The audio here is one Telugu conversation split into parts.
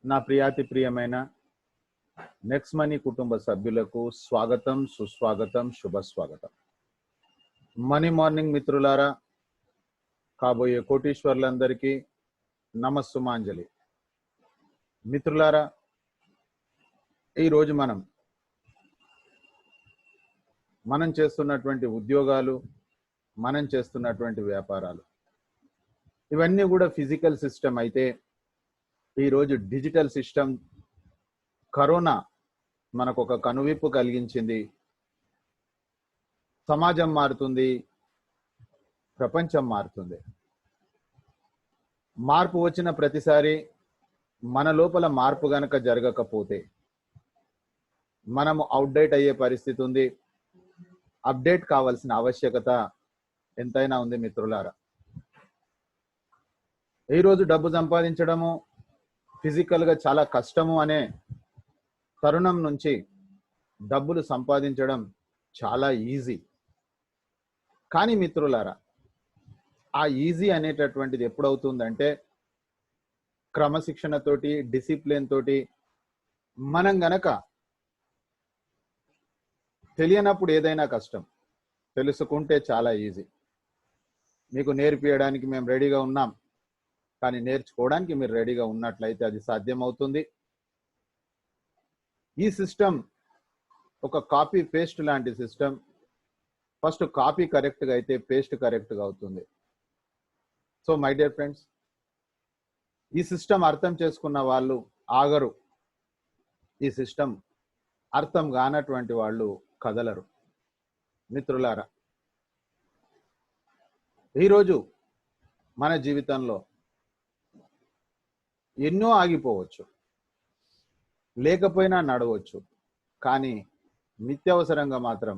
నా ప్రియాతి ప్రియమైన నెక్స్ట్ మనీ కుటుంబ సభ్యులకు స్వాగతం, సుస్వాగతం, శుభస్వాగతం. మనీ మార్నింగ్ మిత్రులారా, కాబోయే కోటీశ్వర్లందరికీ నమస్సుమాంజలి. మిత్రులారా, ఈరోజు మనం చేస్తున్నటువంటి ఉద్యోగాలు, మనం చేస్తున్నటువంటి వ్యాపారాలు ఇవన్నీ కూడా ఫిజికల్ సిస్టమ్ అయితే ఈరోజు డిజిటల్ సిస్టమ్ కరోనా మనకు ఒక కనువిప్పు కలిగించింది. సమాజం మారుతుంది, ప్రపంచం మారుతుంది. మార్పు వచ్చిన ప్రతిసారి మన లోపల మార్పు గనక జరగకపోతే మనము అవుట్డేట్ అయ్యే పరిస్థితి ఉంది. అప్డేట్ కావాల్సిన ఆవశ్యకత ఎంతైనా ఉంది మిత్రులారా. ఈరోజు డబ్బు సంపాదించడము ఫిజికల్గా చాలా కష్టము అనే తరుణం నుంచి డబ్బులు సంపాదించడం చాలా ఈజీ. కానీ మిత్రులారా, ఆ ఈజీ అనేటటువంటిది ఎప్పుడవుతుందంటే క్రమశిక్షణతోటి, డిసిప్లిన్ తోటి మనం గనక తెలియనప్పుడు ఏదైనా కష్టం, తెలుసుకుంటే చాలా ఈజీ. మీకు నేర్పియడానికి మేము రెడీగా ఉన్నాం, కానీ నేర్చుకోవడానికి మీరు రెడీగా ఉన్నట్లయితే అది సాధ్యమవుతుంది. ఈ సిస్టమ్ ఒక కాపీ పేస్ట్ లాంటి సిస్టమ్. ఫస్ట్ కాపీ కరెక్ట్గా అయితే పేస్ట్ కరెక్ట్గా అవుతుంది. సో మై డియర్ ఫ్రెండ్స్, ఈ సిస్టమ్ అర్థం చేసుకున్న వాళ్ళు ఆగరు, ఈ సిస్టమ్ అర్థం కానటువంటి వాళ్ళు కదలరు. మిత్రులారా, ఈరోజు మన జీవితంలో ఎన్నో ఆగిపోవచ్చు, లేకపోయినా నడవచ్చు, కానీ నిత్యావసరంగా మాత్రం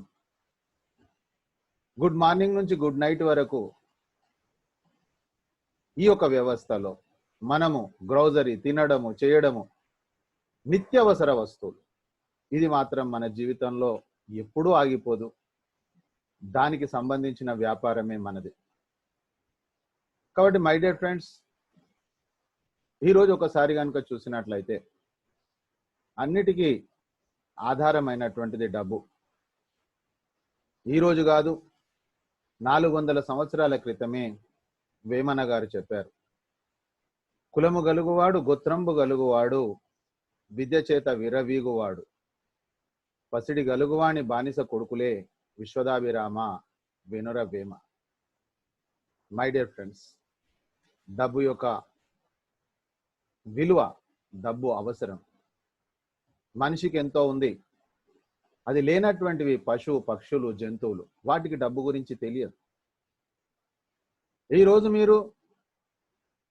గుడ్ మార్నింగ్ నుంచి గుడ్ నైట్ వరకు ఈ యొక్క వ్యవస్థలో మనము గ్రోసరీ తినడము, చేయడము నిత్యావసర వస్తువులు, ఇది మాత్రం మన జీవితంలో ఎప్పుడూ ఆగిపోదు. దానికి సంబంధించిన వ్యాపారమే మనది. కాబట్టి మై డియర్ ఫ్రెండ్స్, ఈరోజు ఒకసారి కనుక చూసినట్లయితే అన్నిటికీ ఆధారమైనటువంటిది డబ్బు. ఈరోజు కాదు, 400 సంవత్సరాల క్రితమే వేమన గారు చెప్పారు, కులము గలుగువాడు గోత్రంబు గలుగువాడు, విద్య చేత విరవీగువాడు, పసిడి గలుగువాని బానిస కొడుకులే, విశ్వదాభిరామ వినుర వేమ. మై డియర్ ఫ్రెండ్స్, డబ్బు యొక్క విలువ, డబ్బు అవసరం మనిషికి ఎంతో ఉంది. అది లేనటువంటివి పశువు, పక్షులు, జంతువులు, వాటికి డబ్బు గురించి తెలియదు. ఈరోజు మీరు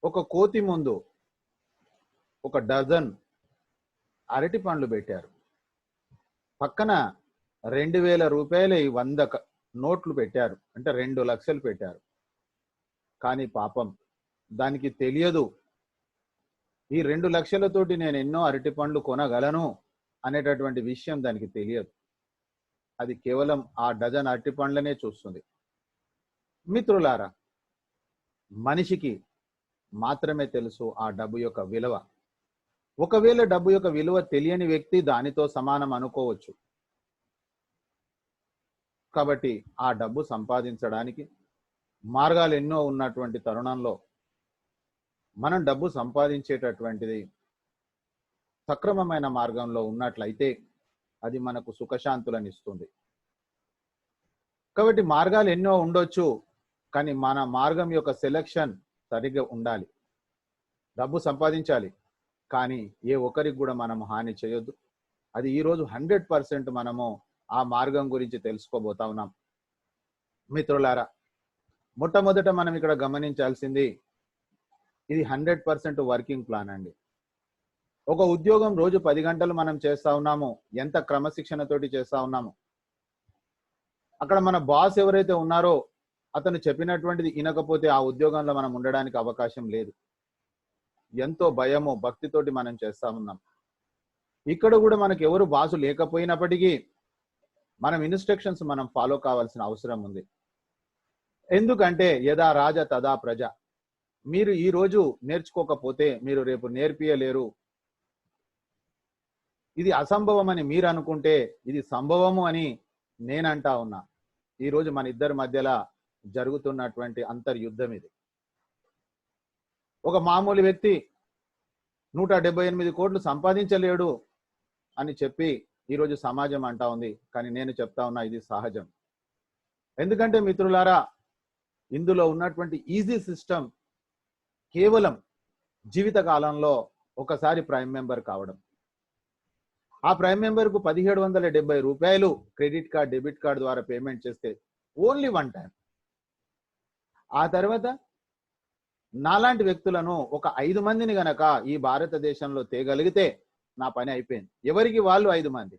ఒక కోతి ముందు ఒక డజన్ అరటి పండ్లు పెట్టారు, పక్కన 2000 రూపాయలు 100 నోట్లు పెట్టారు, అంటే 2 లక్షలు పెట్టారు. కానీ పాపం దానికి తెలియదు, ఈ 2 లక్షలతోటి నేను ఎన్నో అరటి పండ్లు కొనగలను అనేటటువంటి విషయం దానికి తెలియదు. అది కేవలం ఆ డజన్ అరటి పండ్లనే చూస్తుంది. మిత్రులారా, మనిషికి మాత్రమే తెలుసు ఆ డబ్బు యొక్క విలువ. ఒకవేళ డబ్బు యొక్క విలువ తెలియని వ్యక్తి దానితో సమానం అనుకోవచ్చు. కాబట్టి ఆ డబ్బు సంపాదించడానికి మార్గాలు ఎన్నో ఉన్నటువంటి తరుణంలో మనం డబ్బు సంపాదించేటటువంటిది సక్రమమైన మార్గంలో ఉన్నట్లయితే అది మనకు సుఖశాంతులను ఇస్తుంది. కాబట్టి మార్గాలు ఎన్నో ఉండొచ్చు, కానీ మన మార్గం యొక్క సెలెక్షన్ సరిగ్గా ఉండాలి. డబ్బు సంపాదించాలి, కానీ ఏ ఒక్కరికి కూడా మనం హాని చేయొద్దు. అది ఈరోజు 100% మనము ఆ మార్గం గురించి తెలుసుకోబోతా ఉన్నాం. మిత్రులారా, మొట్టమొదట మనం ఇక్కడ గమనించాల్సింది, ఇది 100% వర్కింగ్ ప్లాన్ అండి. ఒక ఉద్యోగం రోజు 10 గంటలు మనం చేస్తా ఉన్నాము, ఎంత క్రమశిక్షణతోటి చేస్తా ఉన్నాము. అక్కడ మన బాస్ ఎవరైతే ఉన్నారో అతను చెప్పినటువంటిది వినకపోతే ఆ ఉద్యోగంలో మనం ఉండడానికి అవకాశం లేదు. ఎంతో భయము, భక్తితోటి మనం చేస్తా ఉన్నాం. ఇక్కడ కూడా మనకు ఎవరు బాసు లేకపోయినప్పటికీ మనం ఇన్స్ట్రక్షన్స్ మనం ఫాలో కావాల్సిన అవసరం ఉంది. ఎందుకంటే యదా రాజ తదా ప్రజ. మీరు ఈ రోజు నేర్చుకోకపోతే మీరు రేపు నేర్పియలేరు. ఇది అసంభవం అని మీరు అనుకుంటే ఇది సంభవము అని నేనంటా ఉన్నా. ఈరోజు మన ఇద్దరి మధ్యలో జరుగుతున్నటువంటి అంతర్యుద్ధం ఇది. ఒక మామూలు వ్యక్తి 178 కోట్లు సంపాదించలేడు అని చెప్పి ఈరోజు సమాజం అంటా ఉంది. కానీ నేను చెప్తా ఉన్నా ఇది సహజం. ఎందుకంటే మిత్రులారా, ఇందులో ఉన్నటువంటి ఈజీ సిస్టమ్ కేవలం జీవిత కాలంలో ఒకసారి ప్రైమ్ మెంబర్ కావడం. ఆ ప్రైమ్ మెంబర్కు 1770 రూపాయలు క్రెడిట్ కార్డ్ డెబిట్ కార్డ్ ద్వారా పేమెంట్ చేస్తే ఓన్లీ వన్ టైం. ఆ తర్వాత నాలాంటి వ్యక్తులను ఒక 5 మందిని గనక ఈ భారతదేశంలో తేగలిగితే నా పని అయిపోయింది. ఎవరికి వాళ్ళు 5 మంది.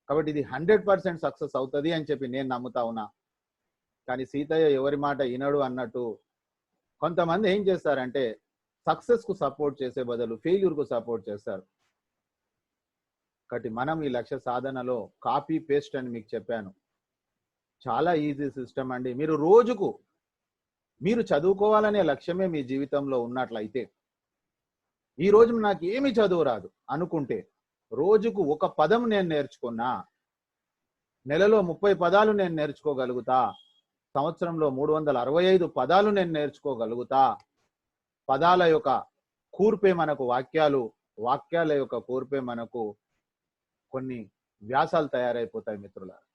కాబట్టి ఇది 100% సక్సెస్ అవుతుంది అని చెప్పి నేను నమ్ముతా ఉన్నా. కానీ సీతయ్య ఎవరి మాట వినడు అన్నట్టు కొంతమంది ఏం చేస్తారంటే సక్సెస్ కు సపోర్ట్ చేసే బదులు ఫెయిల్యూర్ కు సపోర్ట్ చేస్తారు. కాబట్టి మనం ఈ లక్ష్య సాధనలో కాపీ పేస్ట్ అని మీకు చెప్పాను. చాలా ఈజీ సిస్టమ్ అండి. మీరు రోజుకు మీరు చదువుకోవాలనే లక్ష్యమే మీ జీవితంలో ఉన్నట్లయితే, ఈ రోజు నాకు ఏమి చదువు రాదు అనుకుంటే రోజుకు ఒక పదం నేను నేర్చుకున్నా, నెలలో 30 పదాలు నేను నేర్చుకోగలుగుతా, సంవత్సరంలో 365 పదాలు నేను నేర్చుకోగలుగుతా. పదాల యొక్క కూర్పే మనకు వాక్యాలు, వాక్యాల యొక్క కూర్పే మనకు కొన్ని వ్యాసాలు తయారైపోతాయి మిత్రులారా.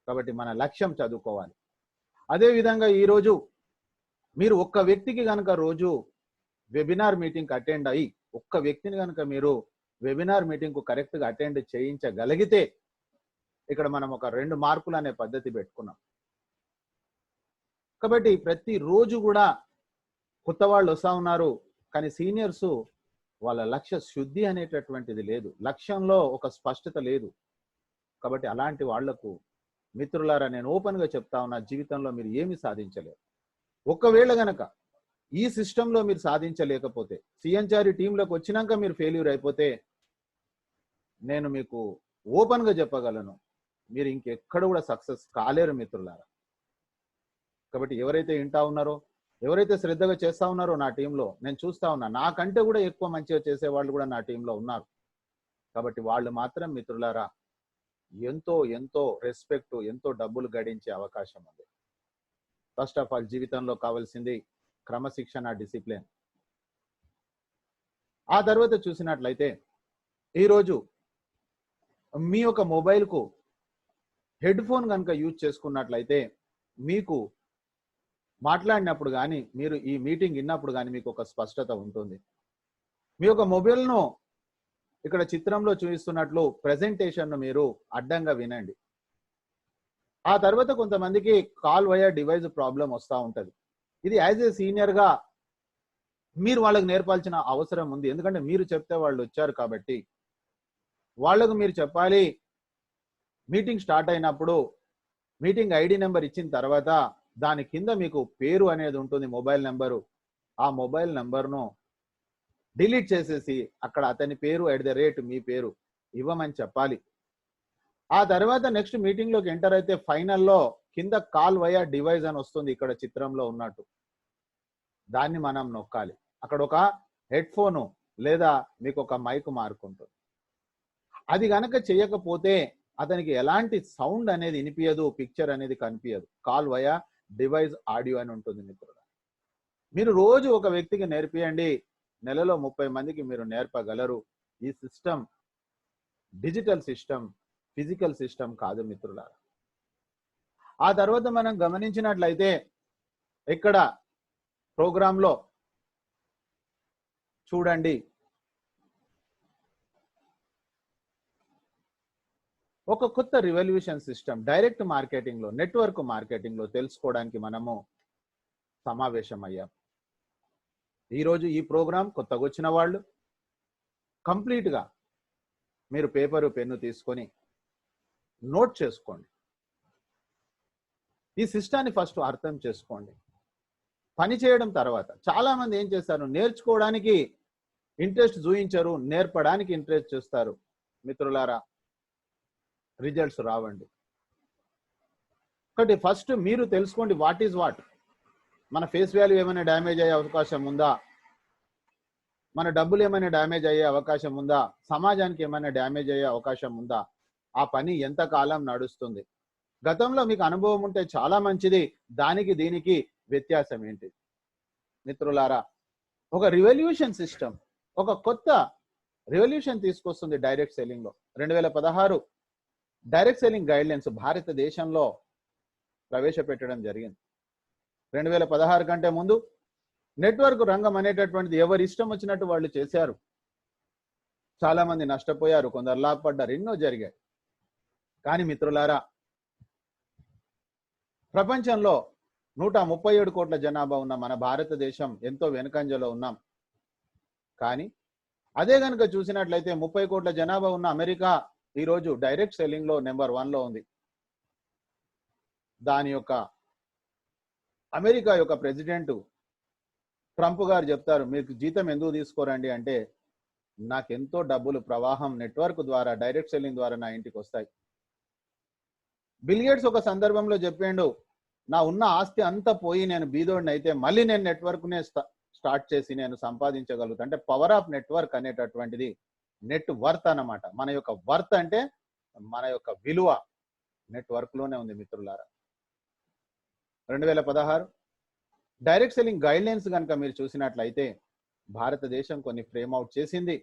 కాబట్టి మన లక్ష్యం చదువుకోవాలి. అదేవిధంగా ఈరోజు మీరు ఒక్క వ్యక్తికి కనుక రోజు వెబినార్ మీటింగ్ అటెండ్ అయ్యి ఒక్క వ్యక్తిని కనుక మీరు వెబినార్ మీటింగ్కు కరెక్ట్గా అటెండ్ చేయించగలిగితే, ఇక్కడ మనం ఒక 2 మార్కులు అనే పద్ధతి పెట్టుకున్నాం. కాబట్టి ప్రతిరోజు కూడా కొత్త వాళ్ళు వస్తూ ఉన్నారు. కానీ సీనియర్స్ వాళ్ళ లక్ష్య శుద్ధి అనేటటువంటిది లేదు, లక్ష్యంలో ఒక స్పష్టత లేదు. కాబట్టి అలాంటి వాళ్లకు మిత్రులారా నేను ఓపెన్గా చెప్తా ఉన్నా, జీవితంలో మీరు ఏమి సాధించలేరు. ఒకవేళ గనక ఈ సిస్టంలో మీరు సాధించలేకపోతే, సిఎన్చారి టీంలోకి వచ్చినాక మీరు ఫెయిల్యూర్ అయిపోతే, నేను మీకు ఓపెన్గా చెప్పగలను, మీరు ఇంకెక్కడ కూడా సక్సెస్ కాలేరు మిత్రులారా. కాబట్టి ఎవరైతే వింటా ఉన్నారో, ఎవరైతే శ్రద్ధగా చేస్తా ఉన్నారో నా టీంలో నేను చూస్తా ఉన్నా, నాకంటే కూడా ఎక్కువ మంచిగా చేసే వాళ్ళు కూడా నా టీంలో ఉన్నారు. కాబట్టి వాళ్ళు మాత్రం మిత్రులారా ఎంతో ఎంతో రెస్పెక్ట్, ఎంతో డబ్బులు గడించే అవకాశం ఉంది. ఫస్ట్ ఆఫ్ ఆల్ జీవితంలో కావాల్సింది క్రమశిక్షణ, డిసిప్లిన్. ఆ తర్వాత చూసినట్లయితే ఈరోజు మీ యొక్క మొబైల్కు హెడ్ ఫోన్ కనుక యూజ్ చేసుకున్నట్లయితే మీకు మాట్లాడినప్పుడు కానీ, మీరు ఈ మీటింగ్ విన్నప్పుడు కానీ మీకు ఒక స్పష్టత ఉంటుంది. మీ యొక్క మొబైల్ను ఇక్కడ చిత్రంలో చూపిస్తున్నట్లు ప్రెజెంటేషన్ను మీరు అడ్డంగా వినండి. ఆ తర్వాత కొంతమందికి కాల్ వయా డివైస్ ప్రాబ్లం వస్తూ ఉంటుంది. ఇది యాజ్ ఏ సీనియర్గా మీరు వాళ్ళకి నేర్పాల్సిన అవసరం ఉంది. ఎందుకంటే మీరు చెప్తే వాళ్ళు వచ్చారు కాబట్టి వాళ్ళకు మీరు చెప్పాలి. మీటింగ్ స్టార్ట్ అయినప్పుడు మీటింగ్ ఐడి నెంబర్ ఇచ్చిన తర్వాత దాని కింద మీకు పేరు అనేది ఉంటుంది, మొబైల్ నెంబరు. ఆ మొబైల్ నెంబర్ను డిలీట్ చేసేసి అక్కడ అతని పేరు @ మీ పేరు ఇవ్వమని చెప్పాలి. ఆ తర్వాత నెక్స్ట్ మీటింగ్లోకి ఎంటర్ అయితే ఫైనల్లో కింద కాల్ వయా డివైస్ అని వస్తుంది, ఇక్కడ చిత్రంలో ఉన్నట్టు. దాన్ని మనం నొక్కాలి. అక్కడ ఒక హెడ్ ఫోను లేదా మీకు ఒక మైక్ మార్క్ ఉంటుంది. అది గనక చేయకపోతే అతనికి ఎలాంటి సౌండ్ అనేది వినిపించదు, పిక్చర్ అనేది కనిపించదు. కాల్ వయా డివైస్ ఆడియో అని ఉంటుంది మిత్రులు. మీరు రోజు ఒక వ్యక్తికి నేర్పియండి, నెలలో 30 మందికి మీరు నేర్పగలరు. ఈ system digital system, physical system కాదు మిత్రులారా. ఆ తర్వాత మనం గమనించినట్లయితే ఇక్కడ ప్రోగ్రాంలో చూడండి, ఒక కొత్త రివల్యూషన్ సిస్టమ్ డైరెక్ట్ మార్కెటింగ్ లో, నెట్వర్క్ మార్కెటింగ్ లో తెలుసుకోవడానికి మనము సమావేశం అయ్యాం. ఈరోజు ఈ ప్రోగ్రాం కొత్తగా వచ్చిన వాళ్ళు కంప్లీట్ గా మీరు పేపరు పెన్ను తీసుకొని నోట్ చేసుకోండి. ఈ సిస్టాన్ని ఫస్ట్ అర్థం చేసుకోండి, పని చేయడం తర్వాత. చాలా మంది ఏం చేస్తారు, నేర్చుకోవడానికి ఇంట్రెస్ట్ చూపించరు, నేర్పడానికి ఇంట్రెస్ట్ చూస్తారు. మిత్రులారా, రిజల్ట్స్ రావండి. ఒకటి ఫస్ట్ మీరు తెలుసుకోండి, వాట్ ఈజ్ వాట్. మన ఫేస్ వాల్యూ ఏమైనా డ్యామేజ్ అయ్యే అవకాశం ఉందా? మన డబ్బులు ఏమైనా డ్యామేజ్ అయ్యే అవకాశం ఉందా, సమాజానికి ఏమైనా డ్యామేజ్ అయ్యే అవకాశం ఉందా, ఆ పని ఎంతకాలం నడుస్తుంది, గతంలో మీకు అనుభవం ఉంటే చాలా మంచిది, దానికి దీనికి వ్యత్యాసం ఏంటి? మిత్రులారా, ఒక రివల్యూషన్ సిస్టమ్, ఒక కొత్త రెవల్యూషన్ తీసుకొస్తుంది డైరెక్ట్ సెల్లింగ్ లో. 2016 డైరెక్ట్ సెల్లింగ్ గైడ్ లైన్స్ భారతదేశంలో ప్రవేశపెట్టడం జరిగింది. 2016 కంటే ముందు నెట్వర్క్ రంగం అనేటటువంటిది ఎవరి ఇష్టం వచ్చినట్టు వాళ్ళు చేశారు. చాలా మంది నష్టపోయారు, కొందరు లాభపడ్డారు, ఎన్నో జరిగాయి. కానీ మిత్రులారా, ప్రపంచంలో 137 కోట్ల జనాభా ఉన్న మన భారతదేశం ఎంతో వెనుకంజలో ఉన్నాం. కానీ అదే గనుక చూసినట్లయితే 30 కోట్ల జనాభా ఉన్న అమెరికా ఈరోజు డైరెక్ట్ సెల్లింగ్ లో నెంబర్ 1 లో ఉంది. దాని యొక్క అమెరికా యొక్క ప్రెసిడెంట్ ట్రంప్ గారు చెప్తారు, మీకు జీతం ఎందుకు తీసుకోరండి అంటే, నాకెంతో డబ్బులు ప్రవాహం నెట్వర్క్ ద్వారా డైరెక్ట్ సెల్లింగ్ ద్వారా నా ఇంటికి వస్తాయి. బిల్ గేట్స్ ఒక సందర్భంలో చెప్పిండు, నా ఉన్న ఆస్తి అంతా పోయి నేను బీదోడిని అయితే మళ్ళీ నేను నెట్వర్క్ నే స్టార్ట్ చేసి నేను సంపాదించగలుగుతా. అంటే పవర్ ఆఫ్ నెట్వర్క్ అనేటటువంటిది నెట్ వర్త్ అన్నమాట. మన యొక్క వర్త్ అంటే మన యొక్క విలువ నెట్వర్క్ లోనే ఉంది మిత్రులారా. 2016 డైరెక్ట్ సెల్లింగ్ గైడ్ లైన్స్ కనుక మీరు చూసినట్లయితే భారతదేశం కొన్ని ఫ్రేమ్ అవుట్ చేసింది.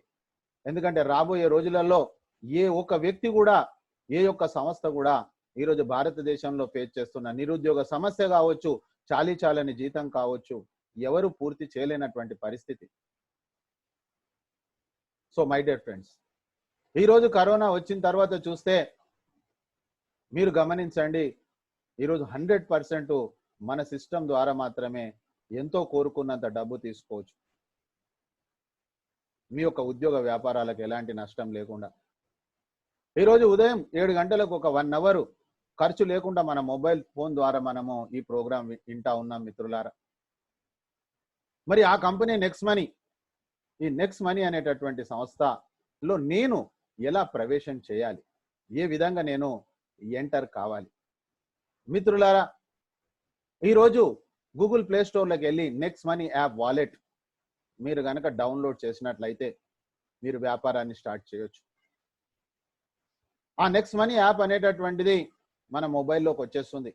ఎందుకంటే రాబోయే రోజులలో ఏ ఒక్క వ్యక్తి కూడా, ఏ ఒక్క సంస్థ కూడా ఈరోజు భారతదేశంలో ఫేస్ చేస్తున్న నిరుద్యోగ సమస్య కావచ్చు, చాలీచాలని జీతం కావచ్చు, ఎవరు పూర్తి చేయలేనటువంటి పరిస్థితి. సో మై డియర్ ఫ్రెండ్స్, ఈరోజు కరోనా వచ్చిన తర్వాత చూస్తే మీరు గమనించండి, ఈరోజు 100% మన సిస్టమ్ ద్వారా మాత్రమే ఎంతో కోరుకున్నంత డబ్బు తీసుకోవచ్చు. మీ యొక్క ఉద్యోగ వ్యాపారాలకు ఎలాంటి నష్టం లేకుండా. ఈరోజు ఉదయం 7 గంటలకు ఒక 1 అవర్ ఖర్చు లేకుండా మన మొబైల్ ఫోన్ ద్వారా మనము ఈ ప్రోగ్రాం వింటా ఉన్నాం మిత్రులారా. మరి ఆ కంపెనీ నెక్స్ట్ మనీ, ఈ నెక్స్ట్ మనీ అనేటటువంటి సంస్థలో నేను ఎలా ప్రవేశం చేయాలి, ఏ విధంగా నేను ఎంటర్ కావాలి? మిత్రులారా, ఈరోజు గూగుల్ ప్లే స్టోర్లోకి వెళ్ళి నెక్స్ట్ మనీ యాప్ వాలెట్ మీరు కనుక డౌన్లోడ్ చేసినట్లయితే మీరు వ్యాపారాన్ని స్టార్ట్ చేయొచ్చు. ఆ నెక్స్ట్ మనీ యాప్ అనేటటువంటిది మన మొబైల్లోకి వచ్చేస్తుంది.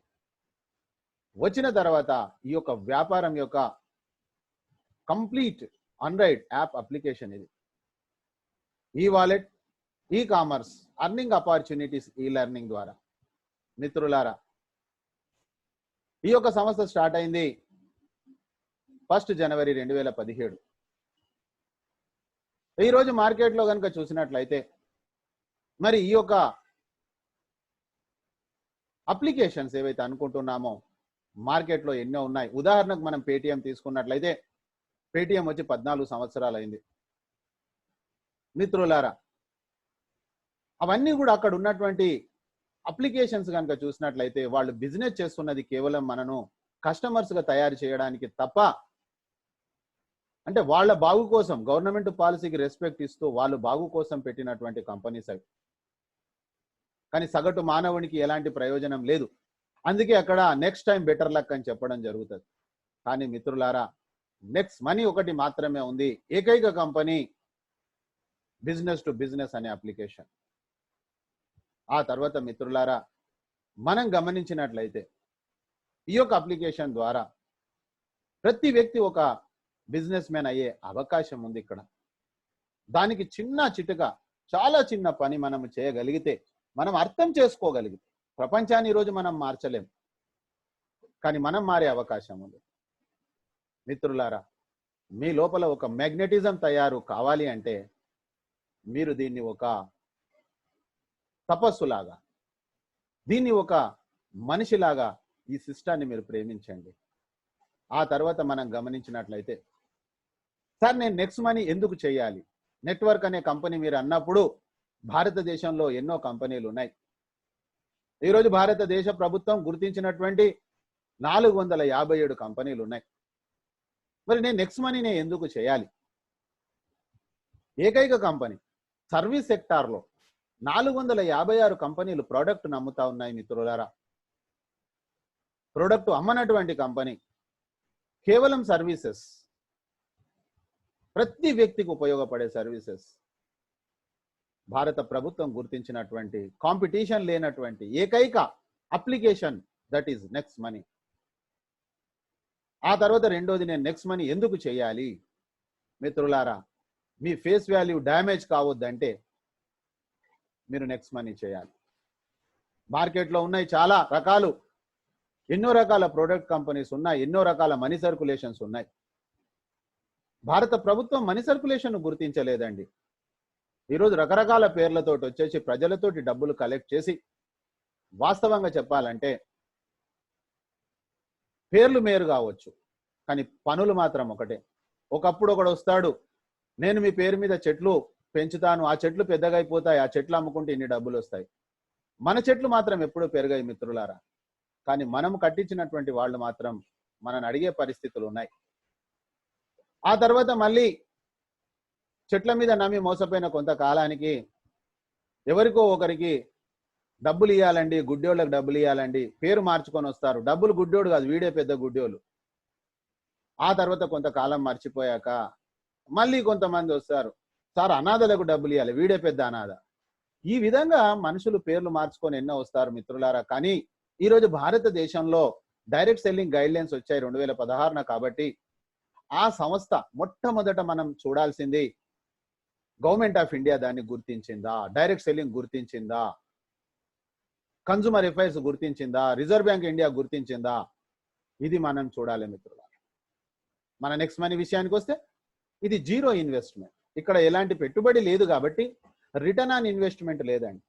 వచ్చిన తర్వాత ఈ యొక్క వ్యాపారం యొక్క కంప్లీట్ ఆండ్రాయిడ్ యాప్ అప్లికేషన్ ఇది. ఈ wallet, e commerce, earning opportunities, ఈ లెర్నింగ్ ద్వారా మిత్రులారా, ఈ యొక్క సంస్థ స్టార్ట్ అయింది 1 జనవరి 2017. ఈరోజు మార్కెట్లో కనుక చూసినట్లయితే మరి ఈ యొక్క అప్లికేషన్స్ ఏవైతే అనుకుంటున్నామో మార్కెట్లో ఎన్నో ఉన్నాయి. ఉదాహరణకు మనం పేటిఎం తీసుకున్నట్లయితే పేటిఎం వచ్చి 14 సంవత్సరాలు అయింది మిత్రులారా. అవన్నీ కూడా అక్కడ ఉన్నటువంటి అప్లికేషన్స్ కనుక చూసినట్లయితే వాళ్ళు బిజినెస్ చేస్తున్నది కేవలం మనను కస్టమర్స్ గా తయారు చేయడానికి తప్ప, అంటే వాళ్ళ బాగు కోసం, గవర్నమెంట్ పాలసీకి రెస్పెక్ట్ ఇస్తూ వాళ్ళు బాగు కోసం పెట్టినటువంటి కంపెనీస్ అవి. కానీ సగటు మానవునికి ఎలాంటి ప్రయోజనం లేదు. అందుకే అక్కడ నెక్స్ట్ టైం బెటర్ లక్ అని చెప్పడం జరుగుతుంది. కానీ మిత్రులారా, నెక్స్ట్ మనీ ఒకటి మాత్రమే ఉంది, ఏకైక కంపెనీ బిజినెస్ టు బిజినెస్ అనే అప్లికేషన్. ఆ తర్వాత మిత్రులారా, మనం గమనించినట్లయితే ఈ యొక్క అప్లికేషన్ ద్వారా ప్రతి వ్యక్తి ఒక బిజినెస్ మ్యాన్ అయ్యే అవకాశం ఉంది ఇక్కడ. దానికి చిన్న చిటుక, చాలా చిన్న పని మనం చేయగలిగితే, మనం అర్థం చేసుకోగలిగితే, ప్రపంచాన్ని ఈరోజు మనం మార్చలేం, కానీ మనం మారే అవకాశం ఉంది. మిత్రులారా, మీ లోపల ఒక మ్యాగ్నెటిజం తయారు కావాలి అంటే మీరు దీన్ని ఒక తపస్సులాగా, దీన్ని ఒక మనిషిలాగా ఈ సిస్టాన్ని మీరు ప్రేమించండి. ఆ తర్వాత మనం గమనించినట్లయితే, సార్ నేను నెక్స్ట్ మనీ ఎందుకు చేయాలి? నెట్వర్క్ అనే కంపెనీ మీరు అన్నప్పుడు భారతదేశంలో ఎన్నో కంపెనీలు ఉన్నాయి. ఈరోజు భారతదేశ ప్రభుత్వం గుర్తించినటువంటి 457 కంపెనీలు ఉన్నాయి. మరి నేను నెక్స్ట్ మనీనే ఎందుకు చేయాలి? ఏకైక కంపెనీ సర్వీస్ సెక్టార్లో 456 కంపెనీలు ప్రోడక్ట్ నమ్ముతా ఉన్నాయి మిత్రులారా. ప్రోడక్ట్ అమ్మనటువంటి కంపెనీ కేవలం సర్వీసెస్. ప్రతి వ్యక్తికి ఉపయోగపడే సర్వీసెస్ భారత ప్రభుత్వం గుర్తించినటువంటి కాంపిటీషన్ లేనటువంటి ఏకైక application that is next money. ఆ తర్వాత రెండోది, నేను నెక్స్ట్ మనీ ఎందుకు చేయాలి మిత్రులారా? మీ ఫేస్ వాల్యూ డ్యామేజ్ కావద్దంటే మీరు నెక్స్ట్ మనీ చేయాలి. మార్కెట్లో ఉన్నాయి చాలా రకాలు, ఎన్నో రకాల ప్రొడక్ట్ కంపెనీస్ ఉన్నాయి, ఎన్నో రకాల మనీ సర్క్యులేషన్స్ ఉన్నాయి. భారత ప్రభుత్వం మనీ సర్క్యులేషన్ గుర్తించలేదండి. ఈరోజు రకరకాల పేర్లతోటి వచ్చేసి ప్రజలతోటి డబ్బులు కలెక్ట్ చేసి, వాస్తవంగా చెప్పాలంటే పేర్లు మేరు కావచ్చు కానీ పనులు మాత్రం ఒకటే. ఒకప్పుడు ఒకడు వస్తాడు, నేను మీ పేరు మీద చెట్లు పెంచుతాను, ఆ చెట్లు పెద్దగా అయిపోతాయి, ఆ చెట్లు అమ్ముకుంటే ఇన్ని డబ్బులు వస్తాయి. మన చెట్లు మాత్రం ఎప్పుడూ పెరగాయి మిత్రులారా. కానీ మనం కట్టించినటువంటి వాళ్ళు మాత్రం మనని అడిగే పరిస్థితులు ఉన్నాయి. ఆ తర్వాత మళ్ళీ చెట్ల మీద నమ్మి మోసపోయిన కొంతకాలానికి ఎవరికో ఒకరికి డబ్బులు ఇవ్వాలండి, గుడ్డోళ్ళకి డబ్బులు ఇవ్వాలండి, పేరు మార్చుకొని వస్తారు. డబ్బులు గుడ్డోడు కాదు, వీడే పెద్ద గుడ్డోళ్ళు. ఆ తర్వాత కొంతకాలం మర్చిపోయాక మళ్ళీ కొంతమంది వస్తారు, సార్ అనాథలకు డబ్బులు ఇవ్వాలి, వీడే పెద్ద అనాథ. ఈ విధంగా మనుషులు పేర్లు మార్చుకొని ఎన్నో వస్తారు మిత్రులారా. కానీ ఈరోజు భారతదేశంలో డైరెక్ట్ సెల్లింగ్ గైడ్ లైన్స్ వచ్చాయి 2016 కాబట్టి ఆ సంస్థ మొట్టమొదట మనం చూడాల్సింది, గవర్నమెంట్ ఆఫ్ ఇండియా దాన్ని గుర్తించిందా, డైరెక్ట్ సెల్లింగ్ గుర్తించిందా, కన్సూమర్ అఫైర్స్ గుర్తించిందా, రిజర్వ్ బ్యాంక్ ఇండియా గుర్తించిందా, ఇది మనం చూడాలి మిత్రులారా. మన నెక్స్ట్ మనీ విషయానికి వస్తే ఇది జీరో ఇన్వెస్ట్మెంట్. ఇక్కడ ఎలాంటి పెట్టుబడి లేదు కాబట్టి రిటర్న్ ఆన్ ఇన్వెస్ట్మెంట్ లేదండి.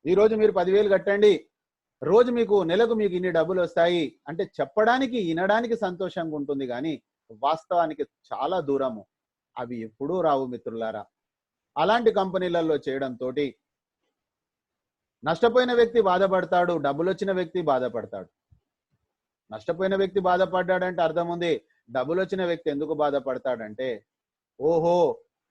ఈరోజు మీరు 10,000 కట్టండి, రోజు మీకు నెలకు మీకు ఇన్ని డబ్బులు వస్తాయి అంటే చెప్పడానికి వినడానికి సంతోషంగా ఉంటుంది కానీ వాస్తవానికి చాలా దూరము, అవి ఎప్పుడూ రావు మిత్రులారా. అలాంటి కంపెనీలలో చేయడంతో నష్టపోయిన వ్యక్తి బాధపడతాడు, డబ్బులు వచ్చిన వ్యక్తి బాధపడతాడు. నష్టపోయిన వ్యక్తి బాధపడ్డాడంటే అర్థం ఉంది, డబ్బులు వచ్చిన వ్యక్తి ఎందుకు బాధపడతాడంటే, ఓహో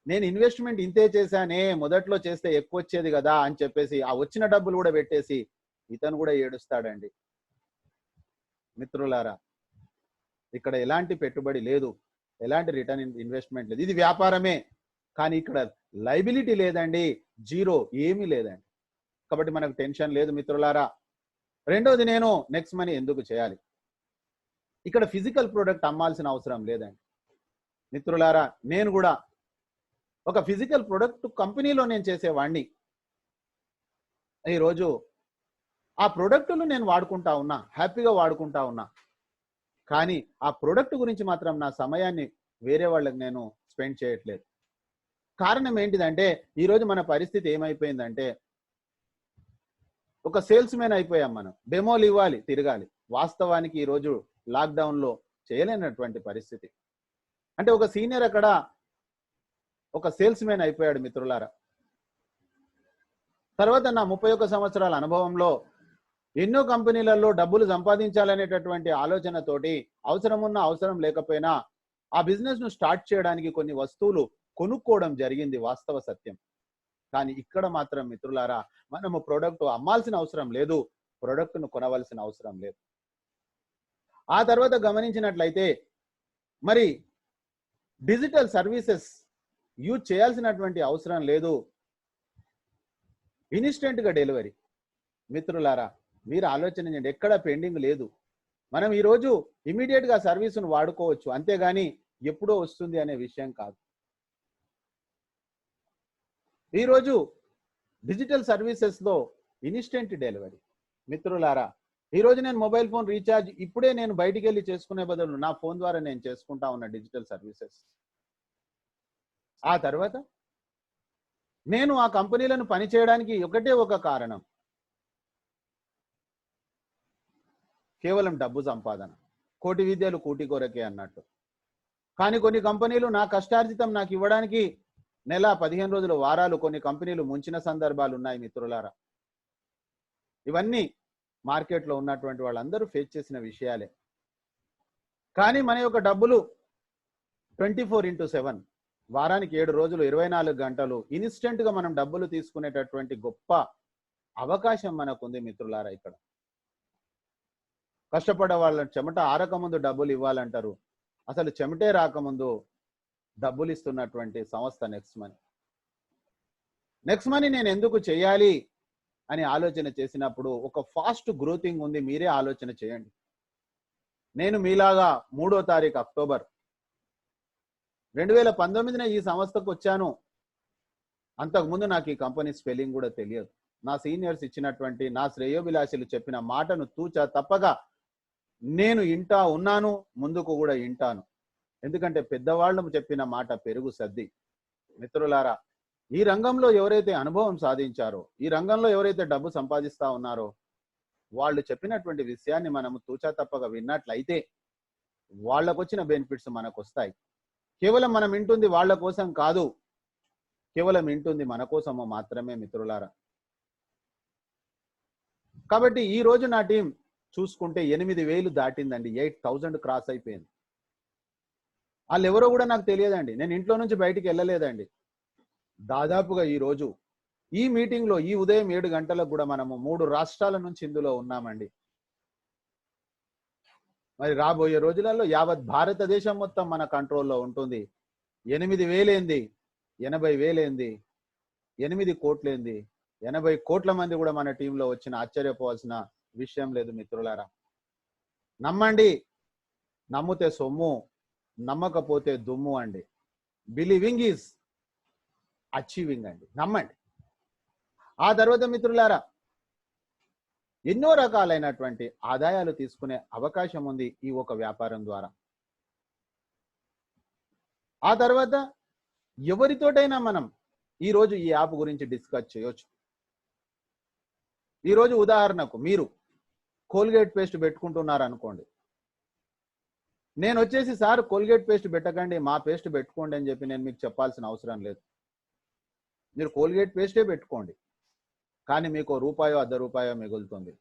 నేను ఇన్వెస్ట్మెంట్ ఇంతే చేశానే, మొదట్లో చేస్తే ఎక్కువ వచ్చేది కదా అని చెప్పేసి ఆ వచ్చిన డబ్బులు కూడా పెట్టేసి ఇతను కూడా ఏడుస్తాడండి. మిత్రులారా, ఇక్కడ ఎలాంటి పెట్టుబడి లేదు, ఎలాంటి రిటర్న్ ఇన్వెస్ట్మెంట్ లేదు, ఇది వ్యాపారమే. కానీ ఇక్కడ లైబిలిటీ లేదండి, జీరో, ఏమీ లేదండి. కాబట్టి మనకు టెన్షన్ లేదు మిత్రులారా. రెండోది, నేను నెక్స్ట్ మనీ ఎందుకు చేయాలి? ఇక్కడ ఫిజికల్ ప్రోడక్ట్ అమ్మాల్సిన అవసరం లేదండి మిత్రులారా. నేను కూడా ఒక ఫిజికల్ ప్రోడక్ట్ కంపెనీలో నేను చేసేవాడిని. ఈరోజు ఆ ప్రోడక్టులు నేను వాడుకుంటా ఉన్నా, హ్యాపీగా వాడుకుంటా ఉన్నా. కానీ ఆ ప్రోడక్ట్ గురించి మాత్రం నా సమయాన్ని వేరే వాళ్ళకి నేను స్పెండ్ చేయట్లేదు. కారణం ఏంటిదంటే ఈరోజు మన పరిస్థితి ఏమైపోయిందంటే, ఒక సేల్స్ మ్యాన్ అయిపోయాం మనం. డెమోలు ఇవ్వాలి, తిరగాలి. వాస్తవానికి ఈరోజు లాక్డౌన్లో చేయలేనటువంటి పరిస్థితి. అంటే ఒక సీనియర్ అక్కడ ఒక సేల్స్ మ్యాన్ అయిపోయాడు మిత్రులారా. తర్వాత నా 31 సంవత్సరాల అనుభవంలో ఎన్నో కంపెనీలలో డబ్బులు సంపాదించాలనేటటువంటి ఆలోచనతోటి అవసరం ఉన్నా అవసరం లేకపోయినా ఆ బిజినెస్ ను స్టార్ట్ చేయడానికి కొన్ని వస్తువులు కొనుక్కోవడం జరిగింది, వాస్తవ సత్యం. కానీ ఇక్కడ మాత్రం మిత్రులారా, మనము ప్రోడక్ట్ అమ్మాల్సిన అవసరం లేదు, ప్రోడక్ట్ను కొనవలసిన అవసరం లేదు. ఆ తర్వాత గమనించినట్లయితే మరి డిజిటల్ సర్వీసెస్ యూజ్ చేయాల్సినటువంటి అవసరం లేదు, ఇన్స్టెంట్ గా డెలివరీ. మిత్రులారా, మీరు ఆలోచన చేయండి, ఎక్కడ పెండింగ్ లేదు. మనం ఈరోజు ఇమీడియట్ గా సర్వీసును వాడుకోవచ్చు, అంతేగాని ఎప్పుడో వస్తుంది అనే విషయం కాదు. ఈరోజు డిజిటల్ సర్వీసెస్ లో ఇన్స్టెంట్ డెలివరీ. మిత్రులారా, ఈరోజు నేను మొబైల్ ఫోన్ రీఛార్జ్ ఇప్పుడే నేను బయటికి వెళ్ళి చేసుకునే బదులు నా ఫోన్ ద్వారా నేను చేసుకుంటా ఉన్న డిజిటల్ సర్వీసెస్. ఆ తర్వాత నేను ఆ కంపెనీలను పనిచేయడానికి ఒకటే ఒక కారణం, కేవలం డబ్బు సంపాదన. కోటి విద్యలు కూటి కొరకే అన్నట్టు. కానీ కొన్ని కంపెనీలు నా కష్టార్జితం నాకు ఇవ్వడానికి నెల 15 రోజులు, వారాలు కొన్ని కంపెనీలు ముంచిన సందర్భాలు ఉన్నాయి మిత్రులారా. ఇవన్నీ మార్కెట్లో ఉన్నటువంటి వాళ్ళందరూ ఫేస్ చేసిన విషయాలే. కానీ మన యొక్క డబ్బులు 24/7, వారానికి 7 రోజులు 24 గంటలు ఇన్స్టెంట్ గా మనం డబ్బులు తీసుకునేటటువంటి గొప్ప అవకాశం మనకుంది మిత్రులారా. ఇక్కడ కష్టపడే వాళ్ళ చెమట ఆరకముందు డబ్బులు ఇవ్వాలంటారు. అసలు చెమటే రాకముందు డబ్బులు ఇస్తున్నటువంటి సంస్థ నెక్స్ట్ మనీ. నెక్స్ట్ మనీ నేను ఎందుకు చేయాలి అని ఆలోచన చేసినప్పుడు ఒక ఫాస్ట్ గ్రోతింగ్ ఉంది, మీరే ఆలోచన చేయండి. నేను మీలాగా 3వ తారీఖు అక్టోబర్ 2019 ఈ సంస్థకు వచ్చాను. అంతకుముందు నాకు ఈ కంపెనీ స్పెల్లింగ్ కూడా తెలియదు. నా సీనియర్స్ ఇచ్చినటువంటి, నా శ్రేయోభిలాషులు చెప్పిన మాటను తూచా తప్పగా నేను ఇంటా ఉన్నాను, ముందుకు కూడా ఇంటాను. ఎందుకంటే పెద్దవాళ్ళు చెప్పిన మాట పెరుగు సద్ది. మిత్రులారా, ఈ రంగంలో ఎవరైతే అనుభవం సాధించారో, ఈ రంగంలో ఎవరైతే డబ్బు సంపాదిస్తా ఉన్నారో, వాళ్ళు చెప్పినటువంటి విషయాన్ని మనము తూచా తప్పగా విన్నట్లయితే వాళ్ళకు వచ్చిన బెనిఫిట్స్ మనకు వస్తాయి. కేవలం మనం వింటుంది వాళ్ళ కోసం కాదు, కేవలం వింటుంది మన కోసము మాత్రమే మిత్రులారా. కాబట్టి ఈ రోజు నా టీం చూసుకుంటే 8,000 దాటిందండి. 8,000 క్రాస్ అయిపోయింది. వాళ్ళు ఎవరో కూడా నాకు తెలియదండి. నేను ఇంట్లో నుంచి బయటికి వెళ్ళలేదండి. దాదాపుగా ఈ రోజు ఈ మీటింగ్ లో ఈ ఉదయం 7 గంటలకు కూడా మనము 3 రాష్ట్రాల నుంచి ఇందులో ఉన్నామండి. మరి రాబోయే రోజులలో యావత్ భారతదేశం మొత్తం మన కంట్రోల్లో ఉంటుంది. 8,000 ఏంది, 80,000 ఏంది, 8 కోట్లేంది, 80 కోట్ల మంది కూడా మన టీంలో వచ్చిన ఆశ్చర్యపోవాల్సిన విషయం లేదు మిత్రులారా. నమ్మండి, నమ్మితే సొమ్ము, నమ్మకపోతే దుమ్ము అండి. బిలీవింగ్ ఈజ్ అచీవింగ్ అండి. నమ్మండి. ఆ తర్వాత మిత్రులారా, ఎన్నో రకాలైనటువంటి ఆదాయాలు తీసుకునే అవకాశం ఉంది ఈ ఒక వ్యాపారం ద్వారా. ఆ తర్వాత ఎవరితోటైనా మనం ఈరోజు ఈ యాప్ గురించి డిస్కస్ చేయొచ్చు. ఈరోజు ఉదాహరణకు మీరు కోల్గేట్ పేస్ట్ పెట్టుకుంటున్నారు అనుకోండి. నేను వచ్చేసి సార్ కోల్గేట్ పేస్ట్ పెట్టకండి, మా పేస్ట్ పెట్టుకోండి అని చెప్పి నేను మీకు చెప్పాల్సిన అవసరం లేదు. మీరు కోల్గేట్ పేస్టే పెట్టుకోండి, కానీ మీకు రూపాయో ₹1 మిగులుతుంది.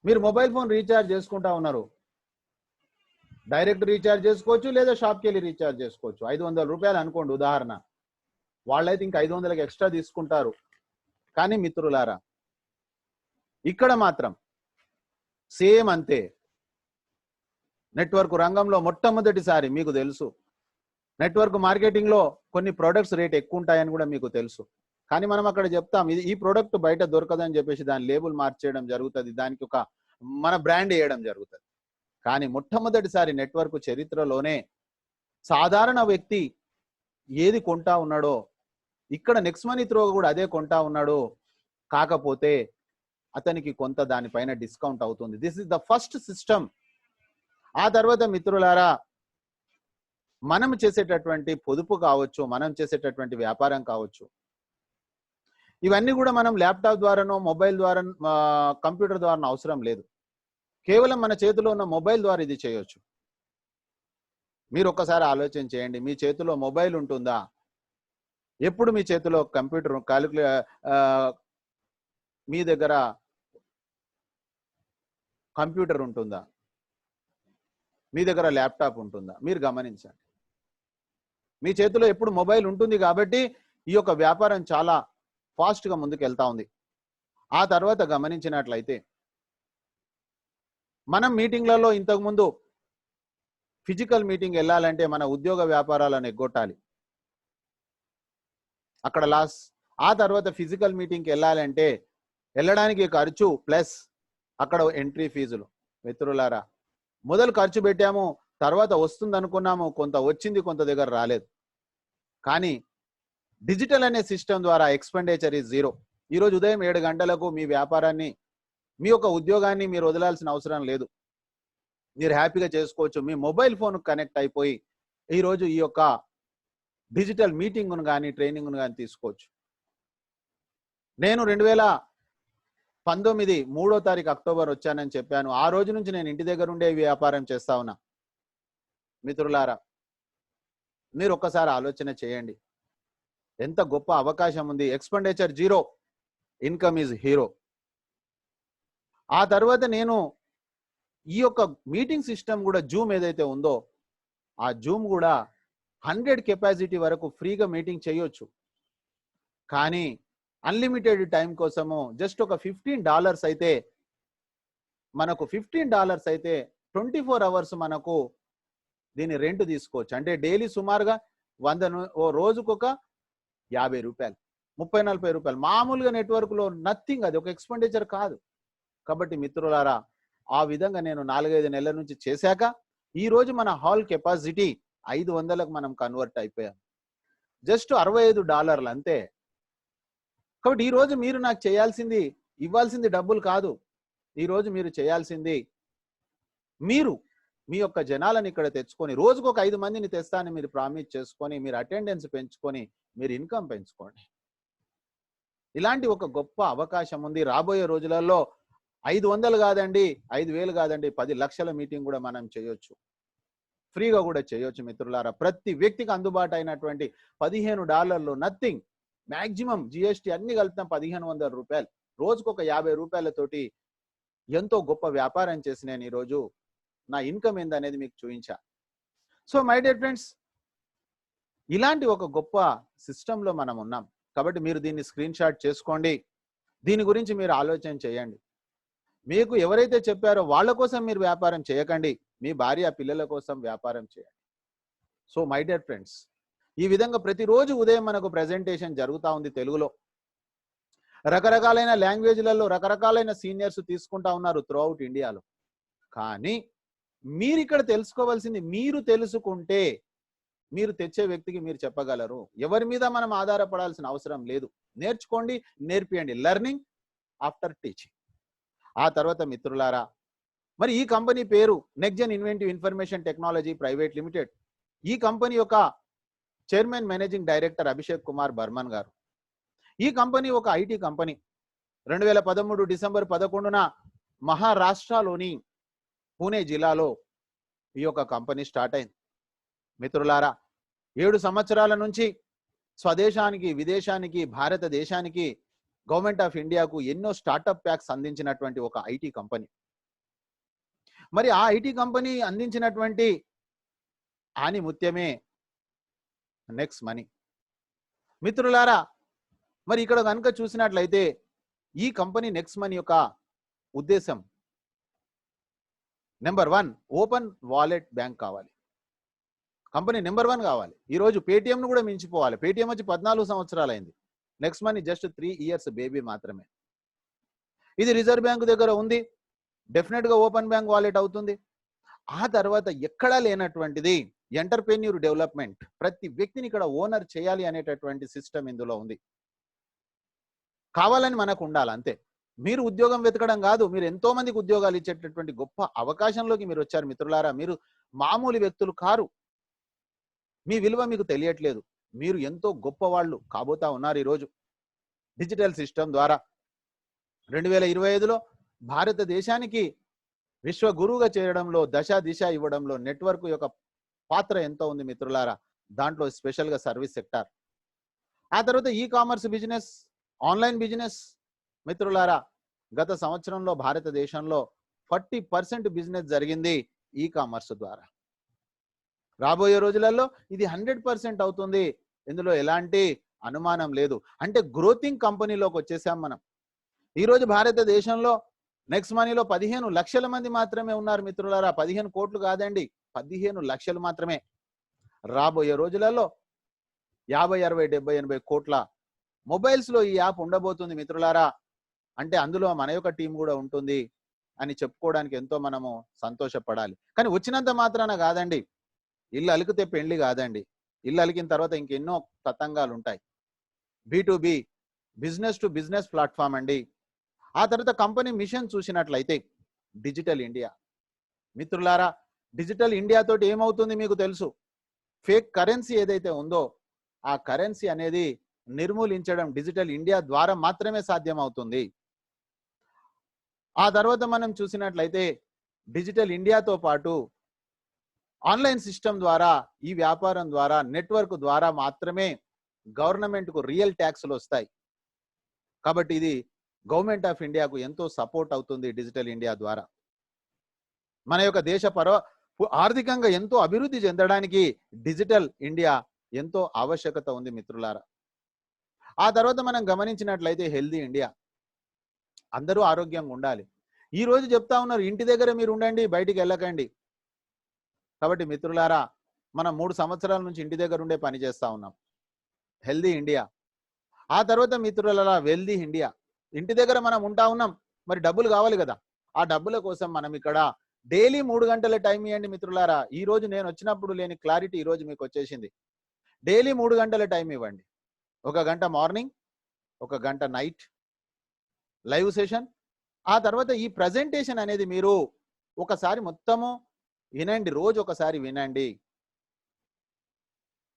మీరు మొబైల్ ఫోన్ రీఛార్జ్ చేసుకుంటా ఉన్నారు, డైరెక్ట్ రీఛార్జ్ చేసుకోవచ్చు, లేదా షాప్కి వెళ్ళి రీఛార్జ్ చేసుకోవచ్చు. ₹500 అనుకోండి ఉదాహరణ. వాళ్ళైతే ఇంకా 500కి ఎక్స్ట్రా తీసుకుంటారు. కానీ మిత్రులారా, ఇక్కడ మాత్రం సేమ్ అంతే. నెట్వర్క్ రంగంలో మొట్టమొదటిసారి మీకు తెలుసు, నెట్వర్క్ మార్కెటింగ్ లో కొన్ని ప్రొడక్ట్స్ రేట్ ఎక్కువ ఉంటాయని కూడా మీకు తెలుసు. కానీ మనం అక్కడ చెప్తాం, ఇది ఈ ప్రోడక్ట్ బయట దొరకదని చెప్పేసి దాని లేబుల్ మార్చేయడం జరుగుతుంది, దానికి ఒక మన బ్రాండ్ వేయడం జరుగుతుంది. కానీ మొట్టమొదటిసారి నెట్వర్క్ చరిత్రలోనే సాధారణ వ్యక్తి ఏది కొంటా ఉన్నాడో, ఇక్కడ నెక్స్ట్ మనీ త్రో కూడా అదే కొంటా ఉన్నాడు. కాకపోతే అతనికి కొంత దానిపైన డిస్కౌంట్ అవుతుంది. This is the first system. ఆ తర్వాత మిత్రులారా, మనం చేసేటటువంటి పొదుపు కావచ్చు, మనం చేసేటటువంటి వ్యాపారం కావచ్చు, ఇవన్నీ కూడా మనం ల్యాప్టాప్ ద్వారానో మొబైల్ ద్వారా కంప్యూటర్ ద్వారా అవసరం లేదు. కేవలం మన చేతిలో ఉన్న మొబైల్ ద్వారా ఇది చేయొచ్చు. మీరు ఒక్కసారి ఆలోచన చేయండి, మీ చేతిలో మొబైల్ ఉంటుందా? ఎప్పుడు మీ చేతిలో కంప్యూటర్ మీ దగ్గర కంప్యూటర్ ఉంటుందా? మీ దగ్గర ల్యాప్టాప్ ఉంటుందా? మీరు గమనించండి. మీ చేతిలో ఎప్పుడు మొబైల్ ఉంటుంది కాబట్టి ఈ యొక్క వ్యాపారం చాలా ఫాస్ట్గా ముందుకు వెళ్తా ఉంది. ఆ తర్వాత గమనించినట్లయితే మనం మీటింగ్లలో ఇంతకుముందు ఫిజికల్ మీటింగ్ వెళ్ళాలంటే మన ఉద్యోగ వ్యాపారాలను ఎగ్గొట్టాలి, అక్కడ లాస్. ఆ తర్వాత ఫిజికల్ మీటింగ్కి వెళ్ళాలంటే వెళ్ళడానికి ఖర్చు ప్లస్ అక్కడ ఎంట్రీ ఫీజులు. మిత్రులారా, మొదలు ఖర్చు పెట్టాము, తర్వాత వస్తుంది అనుకున్నాము, కొంత వచ్చింది, కొంత దగ్గర రాలేదు. కానీ డిజిటల్ అనే సిస్టమ్ ద్వారా ఎక్స్పెండిచర్ ఈజ్ 0. ఈరోజు ఉదయం 7 గంటలకు మీ వ్యాపారాన్ని, మీ యొక్క ఉద్యోగాన్ని మీరు వదలాల్సిన అవసరం లేదు. మీరు హ్యాపీగా చేసుకోవచ్చు. మీ మొబైల్ ఫోన్ కనెక్ట్ అయిపోయి ఈరోజు ఈ యొక్క డిజిటల్ మీటింగ్ను కానీ ట్రైనింగ్ను కానీ తీసుకోవచ్చు. నేను 2019 3వ తారీఖు అక్టోబర్ వచ్చానని చెప్పాను. ఆ రోజు నుంచి నేను ఇంటి దగ్గర ఉండే వ్యాపారం చేస్తా ఉన్నా. మిత్రులారా, మీరు ఒక్కసారి ఆలోచన చేయండి, ఎంత గొప్ప అవకాశం ఉంది. Expenditure 0, income is hero. ఆ తర్వాత నేను ఈ యొక్క మీటింగ్ సిస్టమ్ కూడా జూమ్ ఏదైతే ఉందో, ఆ జూమ్ కూడా 100 కెపాసిటీ వరకు ఫ్రీగా మీటింగ్ చేయొచ్చు. కానీ అన్లిమిటెడ్ టైం కోసము జస్ట్ ఒక $15 అయితే, మనకు $15 అయితే 24 అవర్స్ మనకు దీని రెంట్ తీసుకోవచ్చు. అంటే డైలీ సుమారుగా 100 ఓ రోజుకొక 50 రూపాయలు, 30-40 రూపాయలు. మామూలుగా నెట్వర్క్లో నథింగ్, అది ఒక ఎక్స్పెండిచర్ కాదు. కాబట్టి మిత్రులారా, ఆ విధంగా నేను 4-5 నెలల నుంచి చేశాక ఈ రోజు మన హాల్ కెపాసిటీ 500లకు మనం కన్వర్ట్ అయిపోయాం. జస్ట్ $65 అంతే. కాబట్టి ఈ రోజు మీరు నాకు చేయాల్సింది, ఇవ్వాల్సింది డబ్బులు కాదు. ఈ రోజు మీరు చేయాల్సింది, మీరు మీ యొక్క జనాలను ఇక్కడ తెచ్చుకొని రోజుకు ఒక 5 మందిని తెస్తానని మీరు ప్రామిస్ చేసుకొని మీరు అటెండెన్స్ పెంచుకొని మీరు ఇన్కమ్ పెంచుకోండి. ఇలాంటి ఒక గొప్ప అవకాశం ఉంది. రాబోయే రోజులలో 500 కాదండి, 5,000 కాదండి, 10 లక్షల మీటింగ్ కూడా మనం చేయొచ్చు. ఫ్రీగా కూడా చేయొచ్చు మిత్రులారా. ప్రతి వ్యక్తికి అందుబాటు అయినటువంటి $15 నథింగ్. మ్యాక్సిమం జిఎస్టీ అన్ని కలిపిన $1,500. రోజుకు ఒక 50 రూపాయలతోటి ఎంతో గొప్ప వ్యాపారం చేసి నేను ఈరోజు నా ఇన్కమ్ ఏందనేది మీకు చూపించా. సో మై డియర్ ఫ్రెండ్స్, ఇలాంటి ఒక గొప్ప సిస్టంలో మనం ఉన్నాం. కాబట్టి మీరు దీన్ని స్క్రీన్ షాట్ చేసుకోండి. దీని గురించి మీరు ఆలోచన చేయండి. మీకు ఎవరైతే చెప్పారో వాళ్ళ కోసం మీరు వ్యాపారం చేయకండి, మీ భార్య పిల్లల కోసం వ్యాపారం చేయండి. సో మై డియర్ ఫ్రెండ్స్, ఈ విధంగా ప్రతిరోజు ఉదయం మనకు ప్రెజెంటేషన్ జరుగుతూ ఉంది తెలుగులో. రకరకాలైన లాంగ్వేజ్లలో రకరకాలైన సీనియర్స్ తీసుకుంటా ఉన్నారు త్రూఅవుట్ ఇండియాలో. కానీ మీరు ఇక్కడ తెలుసుకోవాల్సింది, మీరు తెలుసుకుంటే మీరు తెచ్చే వ్యక్తికి మీరు చెప్పగలరు. ఎవరి మీద మనం ఆధారపడాల్సిన అవసరం లేదు. నేర్చుకోండి, నేర్పియండి. Learning after teaching. ఆ తర్వాత మిత్రులారా, మరి ఈ కంపెనీ పేరు next inventive information technology private limited. ఈ కంపెనీ యొక్క chairman managing director Abhishek Kumar Barman గారు. ఈ కంపెనీ ఒక ఐటీ కంపెనీ. 2013 డిసెంబర్ 11న మహారాష్ట్రలోని పూణే జిల్లాలో ఈ యొక్క కంపెనీ స్టార్ట్ అయింది. మిత్రులారా, 7 సంవత్సరాల నుంచి స్వదేశానికి, విదేశానికి, భారతదేశానికి, గవర్నమెంట్ ఆఫ్ ఇండియాకు ఎన్నో స్టార్టప్ ప్యాక్స్ అందించినటువంటి ఒక ఐటీ కంపెనీ. మరి ఆ ఐటీ కంపెనీ అందించినటువంటి ఆణిముత్యమే నెక్స్ట్ మనీ. మిత్రులారా, మరి ఇక్కడ కనుక చూసినట్లయితే ఈ కంపెనీ నెక్స్ట్ మనీ యొక్క ఉద్దేశం నెంబర్ 1, ఓపెన్ వాలెట్ బ్యాంక్ కావాలి. కంపెనీ నెంబర్ 1 కావాలి. ఈరోజు పేటిఎంను కూడా మించిపోవాలి. పేటిఎం వచ్చి 14 సంవత్సరాలు అయింది. Next money just 3 years baby మాత్రమే. ఇది రిజర్వ్ బ్యాంక్ దగ్గర ఉంది. డెఫినెట్ గా ఓపెన్ బ్యాంక్ వాలెట్ అవుతుంది. ఆ తర్వాత ఎక్కడా లేనటువంటిది ఎంటర్ప్రెన్యూర్ డెవలప్మెంట్. ప్రతి వ్యక్తిని ఇక్కడ ఓనర్ చేయాలి అనేటటువంటి సిస్టమ్ ఇందులో ఉంది. కావాలని మనకు ఉండాలి అంతే. మీరు ఉద్యోగం వెతకడం కాదు, మీరు ఎంతో మందికి ఉద్యోగాలు ఇచ్చేటటువంటి గొప్ప అవకాశంలోకి మీరు వచ్చారు మిత్రులారా. మీరు మామూలు వ్యక్తులు కారు. మీ విలువ మీకు తెలియట్లేదు. మీరు ఎంతో గొప్ప వాళ్ళు కాబోతా ఉన్నారు. ఈరోజు డిజిటల్ సిస్టమ్ ద్వారా 2025లో భారతదేశానికి విశ్వ గురువుగా చేయడంలో, దశ దిశ ఇవ్వడంలో నెట్వర్క్ యొక్క పాత్ర ఎంతో ఉంది మిత్రులారా. దాంట్లో స్పెషల్గా సర్వీస్ సెక్టార్. ఆ తర్వాత e commerce business, online business. మిత్రులారా, గత సంవత్సరంలో భారతదేశంలో 40% బిజినెస్ జరిగింది ఈ కామర్స్ ద్వారా. రాబోయే రోజులలో ఇది 100% అవుతుంది. ఇందులో ఎలాంటి అనుమానం లేదు. అంటే గ్రోతింగ్ కంపెనీలోకి వచ్చేసాం మనం. ఈరోజు భారతదేశంలో నెక్స్ట్ మనీలో 15 లక్షల మంది మాత్రమే ఉన్నారు మిత్రులారా. 15 కోట్లు కాదండి, 15 లక్షలు మాత్రమే. రాబోయే రోజులలో 50, 60, 70, 80 కోట్ల మొబైల్స్ లో ఈ యాప్ ఉండబోతుంది మిత్రులారా. అంటే అందులో మన యొక్క టీం కూడా ఉంటుంది అని చెప్పుకోవడానికి ఎంతో మనము సంతోషపడాలి. కానీ వచ్చినంత మాత్రాన కాదండి. ఇల్లు అలికితే పెళ్లి కాదండి. ఇల్లు అలికిన తర్వాత ఇంకెన్నో తతంగాలు ఉంటాయి. B2B, business to business platform అండి. ఆ తర్వాత కంపెనీ మిషన్ చూసినట్లయితే డిజిటల్ ఇండియా. మిత్రులారా, డిజిటల్ ఇండియా తోటి ఏమవుతుంది మీకు తెలుసు. ఫేక్ కరెన్సీ ఏదైతే ఉందో ఆ కరెన్సీ అనేది నిర్మూలించడం డిజిటల్ ఇండియా ద్వారా మాత్రమే సాధ్యం అవుతుంది. ఆ తర్వాత మనం చూసినట్లయితే డిజిటల్ ఇండియాతో పాటు ఆన్లైన్ సిస్టమ్ ద్వారా, ఈ వ్యాపారం ద్వారా, నెట్వర్క్ ద్వారా మాత్రమే గవర్నమెంట్ కు రియల్ ట్యాక్స్లు వస్తాయి. కాబట్టి ఇది గవర్నమెంట్ ఆఫ్ ఇండియాకు ఎంతో సపోర్ట్ అవుతుంది. డిజిటల్ ఇండియా ద్వారా మన యొక్క దేశ ఆర్థికంగా ఎంతో అభివృద్ధి చెందడానికి డిజిటల్ ఇండియా ఎంతో ఆవశ్యకత ఉంది మిత్రులారా. ఆ తర్వాత మనం గమనించినట్లయితే హెల్దీ ఇండియా. అందరూ ఆరోగ్యంగా ఉండాలి. ఈ రోజు చెప్తా ఉన్నారు, ఇంటి దగ్గర మీరు ఉండండి, బయటికి వెళ్ళకండి. కాబట్టి మిత్రులారా, మనం 3 సంవత్సరాల నుంచి ఇంటి దగ్గర ఉండే పని చేస్తా ఉన్నాం. హెల్దీ ఇండియా, ఆ తర్వాత మిత్రులారా వెల్దీ ఇండియా. ఇంటి దగ్గర మనం ఉంటా ఉన్నాం, మరి డబ్బులు కావాలి కదా. ఆ డబ్బుల కోసం మనం ఇక్కడ డైలీ 3 గంటల టైం ఇవ్వండి మిత్రులారా. ఈ రోజు నేను వచ్చినప్పుడు లేని క్లారిటీ ఈ రోజు మీకు వచ్చేసింది. డైలీ 3 గంటల టైం ఇవ్వండి. 1 గంట మార్నింగ్, 1 గంట నైట్ లైవ్ సెషన్. ఆ తర్వాత ఈ ప్రజెంటేషన్ అనేది మీరు ఒకసారి మొత్తము వినండి, రోజు ఒకసారి వినండి,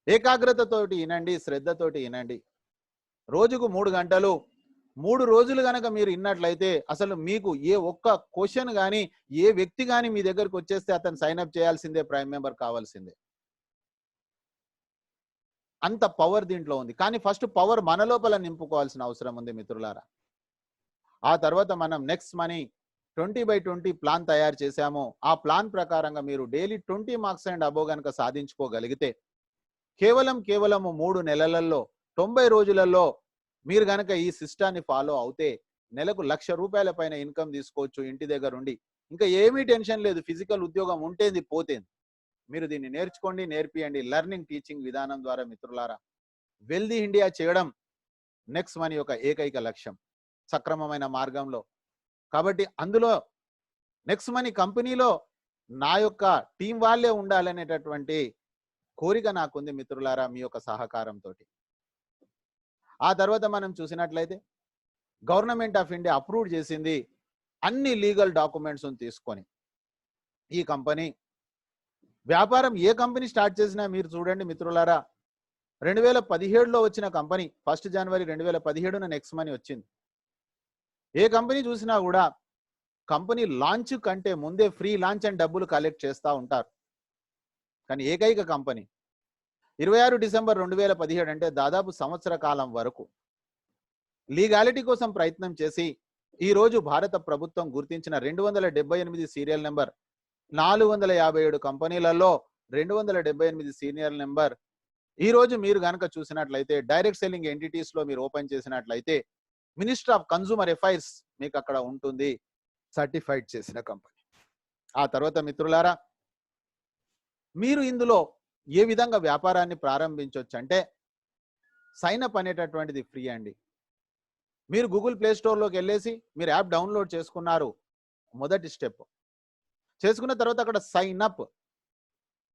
ఏకాగ్రతతోటి వినండి, శ్రద్ధతోటి వినండి. రోజుకు 3 గంటలు 3 రోజులు గనక మీరు విన్నట్లయితే అసలు మీకు ఏ ఒక్క క్వశ్చన్ కానీ, ఏ వ్యక్తి కానీ మీ దగ్గరకు వచ్చేస్తే అతను సైన్అప్ చేయాల్సిందే, ప్రైమ్ మెంబర్ కావాల్సిందే. అంత పవర్ దీంట్లో ఉంది. కానీ ఫస్ట్ పవర్ మన లోపల నింపుకోవాల్సిన అవసరం ఉంది మిత్రులారా. ఆ తర్వాత మనం నెక్స్ట్ మనీ 20/20 ప్లాన్ తయారు చేశాము. ఆ ప్లాన్ ప్రకారంగా మీరు డైలీ 20 మార్క్స్ అండ్ అబోవ్ గనక సాధించుకోగలిగితే కేవలం 3 నెలలలో 90 రోజులలో మీరు గనక ఈ సిస్టాన్ని ఫాలో అవుతే నెలకు ₹1,00,000 పైన ఇన్కమ్ తీసుకోవచ్చు ఇంటి దగ్గర ఉండి. ఇంకా ఏమీ టెన్షన్ లేదు. ఫిజికల్ ఉద్యోగం ఉంటేంది పోతేంది. మీరు దీన్ని నేర్చుకోండి, నేర్పియండి. లెర్నింగ్ టీచింగ్ విధానం ద్వారా మిత్రులారా వెల్దీ ఇండియా చేయడం నెక్స్ట్ మనీ యొక్క ఏకైక లక్ష్యం సక్రమమైన మార్గంలో. కాబట్టి అందులో నెక్స్ట్ మనీ కంపెనీలో నా యొక్క టీం వాళ్ళే ఉండాలనేటటువంటి కోరిక నాకుంది మిత్రులారా, మీ యొక్క సహకారంతో. ఆ తర్వాత మనం చూసినట్లయితే గవర్నమెంట్ ఆఫ్ ఇండియా అప్రూవ్ చేసింది అన్ని లీగల్ డాక్యుమెంట్స్ తీసుకొని ఈ కంపెనీ వ్యాపారం. ఏ కంపెనీ స్టార్ట్ చేసినా మీరు చూడండి మిత్రులారా, 2017లో వచ్చిన కంపెనీ 1 జనవరి 2017న నెక్స్ట్ మనీ వచ్చింది. ఏ కంపెనీ చూసినా కూడా కంపెనీ లాంచ్ కంటే ముందే ఫ్రీ లాంచ్ అండ్ డబ్బులు కలెక్ట్ చేస్తూ ఉంటారు. కానీ ఏకైక కంపెనీ 26 డిసెంబర్ 2017 అంటే దాదాపు సంవత్సర కాలం వరకు లీగాలిటీ కోసం ప్రయత్నం చేసి ఈ రోజు భారత ప్రభుత్వం గుర్తించిన 278 సీరియల్ నెంబర్, 457 కంపెనీలలో 278 సీరియల్ నెంబర్. ఈ రోజు మీరు గనక చూసినట్లయితే డైరెక్ట్ సెల్లింగ్ ఎంటిటీస్ లో మీరు ఓపెన్ చేసినట్లయితే మినిస్టర్ ఆఫ్ కన్స్యూమర్ అఫైర్స్ మీకు అక్కడ ఉంటుంది, సర్టిఫైడ్ చేసిన కంపెనీ. ఆ తర్వాత మిత్రులారా, మీరు ఇందులో ఏ విధంగా వ్యాపారాన్ని ప్రారంభించవచ్చు అంటే సైన్ అప్ అనేటటువంటిది ఫ్రీ అండి. మీరు గూగుల్ ప్లే స్టోర్లోకి వెళ్ళేసి మీరు యాప్ డౌన్లోడ్ చేసుకున్నారు, మొదటి స్టెప్ చేసుకున్న తర్వాత అక్కడ సైన్ అప్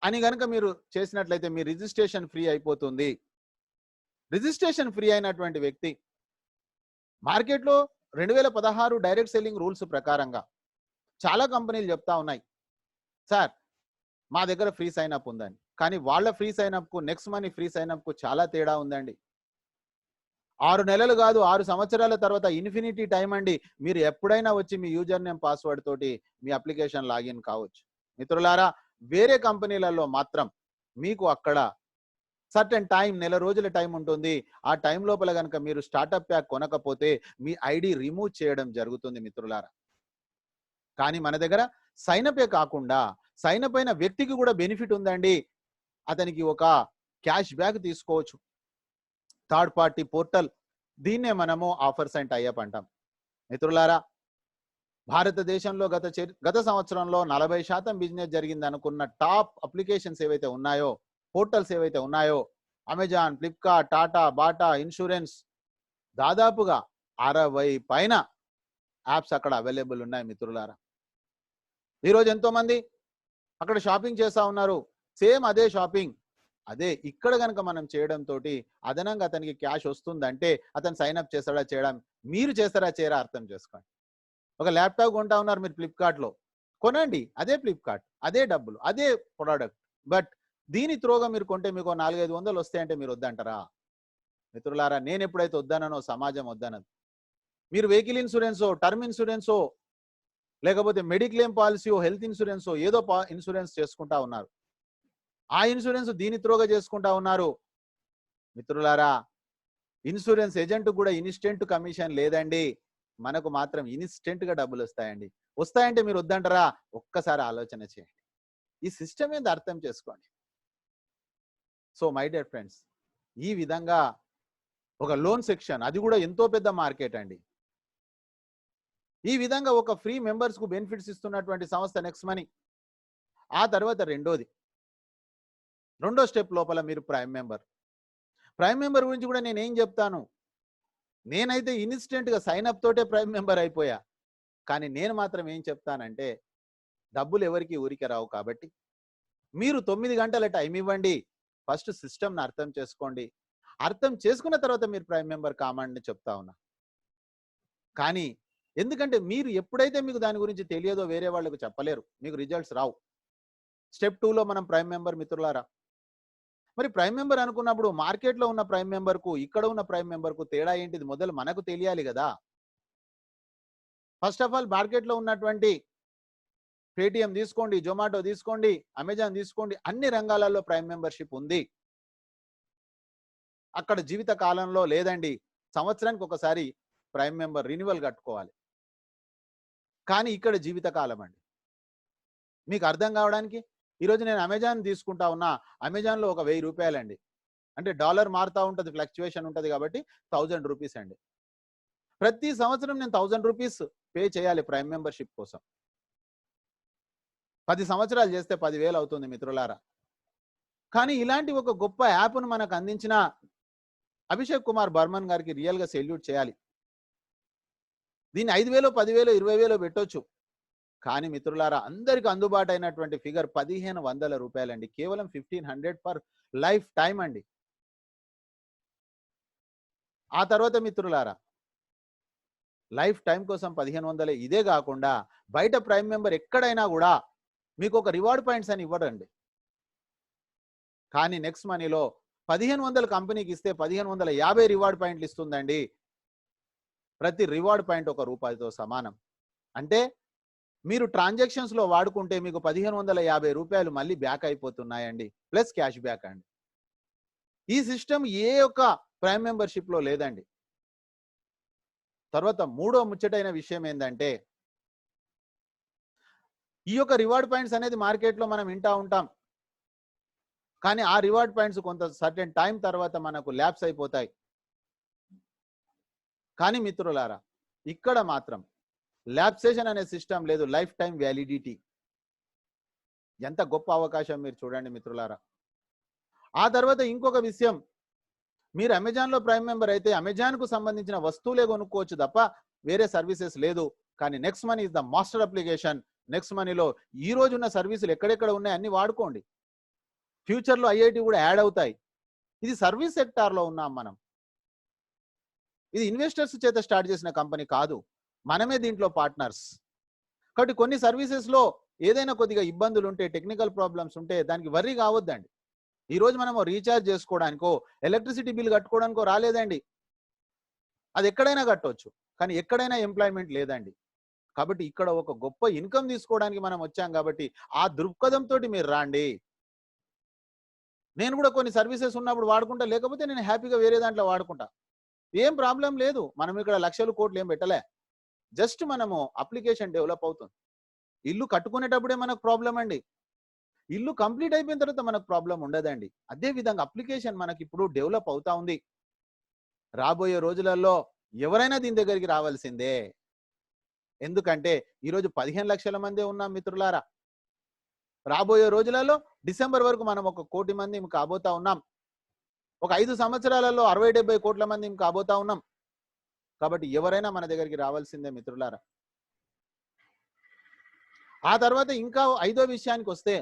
అని కనుక మీరు చేసినట్లయితే మీ రిజిస్ట్రేషన్ ఫ్రీ అయిపోతుంది. రిజిస్ట్రేషన్ ఫ్రీ అయినటువంటి వ్యక్తి మార్కెట్లో 2016 డైరెక్ట్ సెల్లింగ్ రూల్స్ ప్రకారంగా చాలా కంపెనీలు చెప్తా ఉన్నాయి, సార్ మా దగ్గర ఫ్రీ సైన్ అప్ ఉందని. కానీ వాళ్ళ ఫ్రీ సైన్ అప్ కు next money free sign up కు చాలా తేడా ఉందండి. 6 నెలలు కాదు, 6 సంవత్సరాల తర్వాత ఇన్ఫినిటీ టైం అండి. మీరు ఎప్పుడైనా వచ్చి మీ యూజర్ నేమ్ పాస్వర్డ్ తోటి మీ అప్లికేషన్ లాగిన్ కావచ్చు. మిత్రులారా, వేరే కంపెనీలలో మాత్రం మీకు అక్కడ సర్టెన్ టైం, నెల రోజుల టైం ఉంటుంది. ఆ టైం లోపల కనుక మీరు స్టార్టప్ ప్యాక్ కొనకపోతే మీ ఐడి రిమూవ్ చేయడం జరుగుతుంది మిత్రులారా. కానీ మన దగ్గర సైనపే కాకుండా సైనప్ అయిన వ్యక్తికి కూడా బెనిఫిట్ ఉందండి. అతనికి ఒక క్యాష్ బ్యాక్ తీసుకోవచ్చు. థర్డ్ పార్టీ పోర్టల్, దీన్నే మనము ఆఫర్స్ అండ్ టైఅప్ అంటాం. మిత్రులారా, భారతదేశంలో గత సంవత్సరంలో 40% బిజినెస్ జరిగింది అనుకున్న టాప్ అప్లికేషన్స్ ఏవైతే ఉన్నాయో, పోర్టల్స్ ఏవైతే ఉన్నాయో, Amazon, Flipkart, Tata, Bata, insurance, దాదాపుగా 60 పైన యాప్స్ అక్కడ అవైలబుల్ ఉన్నాయి మిత్రులారా. ఈరోజు ఎంతో మంది అక్కడ షాపింగ్ చేస్తా ఉన్నారు. సేమ్ అదే షాపింగ్ అదే ఇక్కడ కనుక మనం చేయడం తోటి అదనంగా అతనికి క్యాష్ వస్తుందంటే అతను సైన్అప్ చేస్తాడా చేయడం, మీరు చేస్తారా చేయరా అర్థం చేసుకోండి. ఒక ల్యాప్టాప్ కొంటా ఉన్నారు మీరు ఫ్లిప్కార్ట్లో, కొనండి, అదే ఫ్లిప్కార్ట్, అదే డబ్బులు, అదే ప్రోడక్ట్. బట్ దీని త్రోగా మీరు కొంటే మీకు 400-500 వస్తాయంటే మీరు వద్దంటారా? మిత్రులారా, నేను ఎప్పుడైతే వద్దానో సమాజం వద్దనదు. మీరు వెహికల్ ఇన్సూరెన్సో, టర్మ్ ఇన్సూరెన్సో, లేకపోతే మెడిక్లెయిమ్ పాలసీయో, హెల్త్ ఇన్సూరెన్సో ఏదో ఇన్సూరెన్స్ చేసుకుంటా ఉన్నారు. ఆ ఇన్సూరెన్స్ దీని త్రోగా చేసుకుంటా ఉన్నారు. మిత్రులారా, ఇన్సూరెన్స్ ఏజెంట్ కూడా ఇన్స్టెంట్ కమిషన్ లేదండి, మనకు మాత్రం ఇన్స్టెంట్ గా డబ్బులు వస్తాయండి. వస్తాయంటే మీరు వద్దంటారా? ఒక్కసారి ఆలోచన చేయండి. ఈ సిస్టమ్ ఏంది అర్థం చేసుకోండి. సో మై డియర్ ఫ్రెండ్స్, ఈ విధంగా ఒక లోన్ సెక్షన్, అది కూడా ఎంతో పెద్ద మార్కెట్ అండి. ఈ విధంగా ఒక ఫ్రీ మెంబర్స్ కు బెనిఫిట్స్ ఇస్తున్నటువంటి సంస్థ నెక్స్ట్ మనీ. ఆ తర్వాత రెండో స్టెప్ లోపల మీరు ప్రైమ్ మెంబర్ గురించి కూడా నేనేం చెప్తాను, నేనైతే ఇన్స్టెంట్గా సైన్ అప్ తోటే ప్రైమ్ మెంబర్ అయిపోయా. కానీ నేను మాత్రం ఏం చెప్తానంటే, డబ్బులు ఎవరికి ఊరికే రావు కాబట్టి మీరు 9 గంటల టైం ఇవ్వండి. ఫస్ట్ సిస్టమ్ని అర్థం చేసుకోండి. అర్థం చేసుకున్న తర్వాత మీరు ప్రైమ్ మెంబర్ కామండి చెప్తా ఉన్నా. కానీ ఎందుకంటే మీరు ఎప్పుడైతే మీకు దాని గురించి తెలియదో వేరే వాళ్ళకు చెప్పలేరు, మీకు రిజల్ట్స్ రావు. స్టెప్ 2లో మనం ప్రైమ్ మెంబర్ మిత్రులారా. మరి ప్రైమ్ మెంబర్ అనుకున్నప్పుడు మార్కెట్లో ఉన్న ప్రైమ్ మెంబర్కు ఇక్కడ ఉన్న ప్రైమ్ మెంబర్కు తేడా ఏంటిది మొదలు మనకు తెలియాలి కదా. ఫస్ట్ ఆఫ్ ఆల్ మార్కెట్లో ఉన్నటువంటి పేటిఎం తీసుకోండి, జొమాటో తీసుకోండి, అమెజాన్ తీసుకోండి, అన్ని రంగాలలో ప్రైమ్ మెంబర్షిప్ ఉంది. అక్కడ జీవిత కాలంలో లేదండి, సంవత్సరానికి ఒకసారి ప్రైమ్ మెంబర్ రినివల్ కట్టుకోవాలి. కానీ ఇక్కడ జీవితకాలం అండి. మీకు అర్థం కావడానికి ఈరోజు నేను అమెజాన్ తీసుకుంటా ఉన్నా, అమెజాన్లో ఒక 1000 రూపాయలండి, అంటే డాలర్ మారుతూ ఉంటుంది, ఫ్లక్చువేషన్ ఉంటుంది కాబట్టి 1000 రూపీస్ అండి. ప్రతి సంవత్సరం నేను 1000 రూపీస్ పే చేయాలి ప్రైమ్ మెంబర్షిప్ కోసం. 10 సంవత్సరాలు చేస్తే 10,000 అవుతుంది మిత్రులారా. కానీ ఇలాంటి ఒక గొప్ప యాప్ను మనకు అందించిన అభిషేక్ కుమార్ బర్మన్ గారికి రియల్గా సెల్యూట్ చేయాలి. దీన్ని 5,000, 10,000, 20,000 పెట్టొచ్చు. కానీ మిత్రులారా, అందరికి అందుబాటు అయినటువంటి ఫిగర్ 1,500 రూపాయలండి. కేవలం 1,500 పర్ లైఫ్ టైం అండి. ఆ తర్వాత మిత్రులారా, లైఫ్ టైం కోసం 1,500. ఇదే కాకుండా బయట ప్రైమ్ మెంబర్ ఎక్కడైనా కూడా మీకు ఒక రివార్డ్ పాయింట్స్ అని ఇవ్వడండి. కానీ నెక్స్ట్ మనీలో 1,500 కంపెనీకి ఇస్తే 1,550 రివార్డ్ పాయింట్లు ఇస్తుందండి. ప్రతి రివార్డ్ పాయింట్ ₹1తో సమానం. అంటే మీరు ట్రాన్సాక్షన్స్లో వాడుకుంటే మీకు 1,550 రూపాయలు మళ్ళీ బ్యాక్ అయిపోతున్నాయండి, ప్లస్ క్యాష్ బ్యాక్ అండి. ఈ సిస్టమ్ ఏ ఒక్క ప్రైమ్ మెంబర్షిప్లో లేదండి. తర్వాత మూడో ముచ్చటైన విషయం ఏంటంటే, ఈ యొక్క రివార్డ్ పాయింట్స్ అనేది మార్కెట్లో మనం వింటా ఉంటాం. కానీ ఆ రివార్డ్ పాయింట్స్ కొంత సర్టెన్ టైం తర్వాత మనకు ల్యాప్స్ అయిపోతాయి. కానీ మిత్రులారా, ఇక్కడ మాత్రం ల్యాప్సేషన్ అనే సిస్టమ్ లేదు, లైఫ్ టైం వ్యాలిడిటీ. ఎంత గొప్ప అవకాశం మీరు చూడండి మిత్రులారా. ఆ తర్వాత ఇంకొక విషయం, మీరు అమెజాన్లో ప్రైమ్ మెంబర్ అయితే అమెజాన్కు సంబంధించిన వస్తువులే కొనుక్కోవచ్చు తప్ప వేరే సర్వీసెస్ లేదు. కానీ next money is the master application. Next మనీలో ఈ రోజు ఉన్న సర్వీసులు ఎక్కడెక్కడ ఉన్నాయి అన్ని వాడుకోండి. ఫ్యూచర్లో ఐఐటి కూడా యాడ్ అవుతాయి. ఇది సర్వీస్ సెక్టార్లో ఉన్నాం మనం. ఇది ఇన్వెస్టర్స్ చేత స్టార్ట్ చేసిన కంపెనీ కాదు, మనమే దీంట్లో పార్ట్నర్స్. కాబట్టి కొన్ని సర్వీసెస్లో ఏదైనా కొద్దిగా ఇబ్బందులు ఉంటే, టెక్నికల్ ప్రాబ్లమ్స్ ఉంటే దానికి వర్రీ కావద్దండి. ఈరోజు మనము రీఛార్జ్ చేసుకోవడానికో ఎలక్ట్రిసిటీ బిల్ కట్టుకోవడానికో రాలేదండి. అది ఎక్కడైనా కట్టవచ్చు, కానీ ఎక్కడైనా ఎంప్లాయ్మెంట్ లేదండి. కాబట్టి ఇక్కడ ఒక గొప్ప ఇన్కమ్ తీసుకోవడానికి మనం వచ్చాం. కాబట్టి ఆ దృక్పథంతో మీరు రాండి. నేను కూడా కొన్ని సర్వీసెస్ ఉన్నప్పుడు వాడుకుంటా, లేకపోతే నేను హ్యాపీగా వేరే దాంట్లో వాడుకుంటా, ఏం ప్రాబ్లం లేదు. మనం ఇక్కడ లక్షలు కోట్లు ఏం పెట్టలే, జస్ట్ మనము అప్లికేషన్ డెవలప్ అవుతుంది. ఇల్లు కట్టుకునేటప్పుడే మనకు ప్రాబ్లం అండి, ఇల్లు కంప్లీట్ అయిపోయిన తర్వాత మనకు ప్రాబ్లం ఉండదండి. అదే విధంగా అప్లికేషన్ మనకి ఇప్పుడు డెవలప్ అవుతా ఉంది. రాబోయే రోజులలో ఎవరైనా దీని దగ్గరికి రావాల్సిందే. ఎందుకంటే ఈరోజు 15 లక్షల మందే ఉన్నాం మిత్రులారా. రాబోయే రోజులలో డిసెంబర్ వరకు మనం 1 కోటి మంది కాబోతా ఉన్నాం. ఒక 5 సంవత్సరాలలో 60-70 కోట్ల మంది కాబోతా ఉన్నాం. కాబట్టి ఎవరైనా మన దగ్గరికి రావాల్సిందే మిత్రులారా. ఆ తర్వాత ఇంకా 5వ విషయానికి వస్తే,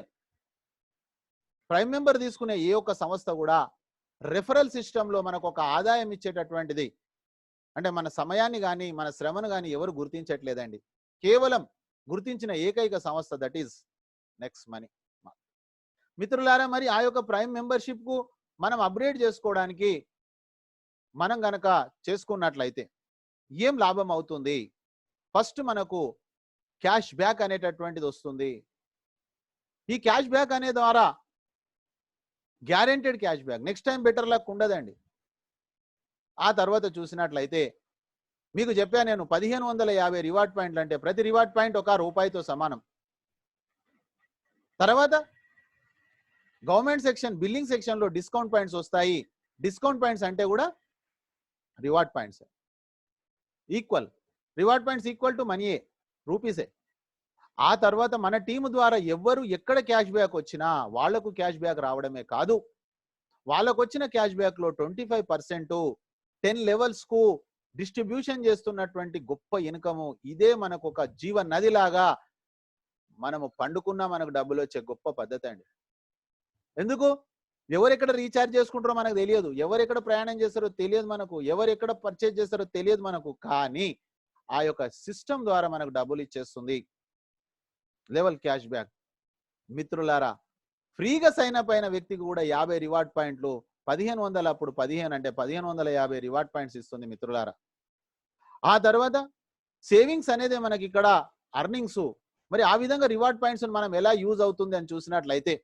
ప్రైమ్ మెంబర్ తీసుకునే ఏ ఒక్క సంస్థ కూడా రెఫరల్ సిస్టంలో మనకు ఒక ఆదాయం ఇచ్చేటటువంటిది, అంటే మన సమయాన్ని కానీ మన శ్రమను కానీ ఎవరు గుర్తించట్లేదండి. కేవలం గుర్తించిన ఏకైక సంస్థ దట్ ఈస్ నెక్స్ట్ మనీ. మిత్రులారా, మరి ఆ యొక్క ప్రైమ్ మెంబర్షిప్ కు మనం అప్గ్రేడ్ చేసుకోవడానికి మనం గనక చేసుకున్నట్లయితే ఏం లాభం అవుతుంది? ఫస్ట్ మనకు క్యాష్ బ్యాక్ అనేటటువంటిది వస్తుంది. ఈ క్యాష్ బ్యాక్ అనే ద్వారా guaranteed cash back, next time better luck ఉండదండి. ఆ తర్వాత చూసినట్లయితే మీకు చెప్పా నేను 1550 రివార్డ్ పాయింట్లు అంటే ప్రతి రివార్డ్ పాయింట్ ₹1తో సమానం. తర్వాత గవర్నమెంట్ సెక్షన్, బిల్లింగ్ సెక్షన్ లో డిస్కౌంట్ పాయింట్స్ వస్తాయి. డిస్కౌంట్ పాయింట్స్ అంటే కూడా reward points equal, reward points equal to మనీయే, రూపీసే. ఆ తర్వాత మన టీము ద్వారా ఎవ్వరు ఎక్కడ క్యాష్ బ్యాక్ వచ్చినా వాళ్లకు క్యాష్ బ్యాక్ రావడమే కాదు, వాళ్ళకు వచ్చిన క్యాష్ బ్యాక్ లో 25% 10 లెవెల్స్ కు డిస్ట్రిబ్యూషన్ చేస్తున్నటువంటి గొప్ప ఇన్కమ్. ఇదే మనకు ఒక జీవ నదిలాగా మనము పండుకున్నా మనకు డబ్బులు వచ్చే గొప్ప పద్ధతి అండి. ఎందుకు? ఎవరెక్కడ రీఛార్జ్ చేసుకుంటారో మనకు తెలియదు, ఎవరెక్కడ ప్రయాణం చేస్తారో తెలియదు మనకు, ఎవరెక్కడ పర్చేజ్ చేస్తారో తెలియదు మనకు. కానీ ఆ యొక్క సిస్టమ్ ద్వారా మనకు డబ్బులు ఇచ్చేస్తుంది లెవెల్ క్యాష్ బ్యాక్. మిత్రులారా, ఫ్రీగా సైన్ అప్ అయిన వ్యక్తికి కూడా 50 రివార్డ్ పాయింట్లు, 1500 అప్పుడు 15 అంటే 1550 రివార్డ్ పాయింట్స్ ఇస్తుంది మిత్రులారా. ఆ తర్వాత సేవింగ్స్ అనేది మనకి ఇక్కడ అర్నింగ్స్. మరి ఆ విధంగా రివార్డ్ పాయింట్స్ మనం ఎలా యూజ్ అవుతుంది అని చూసినట్లయితే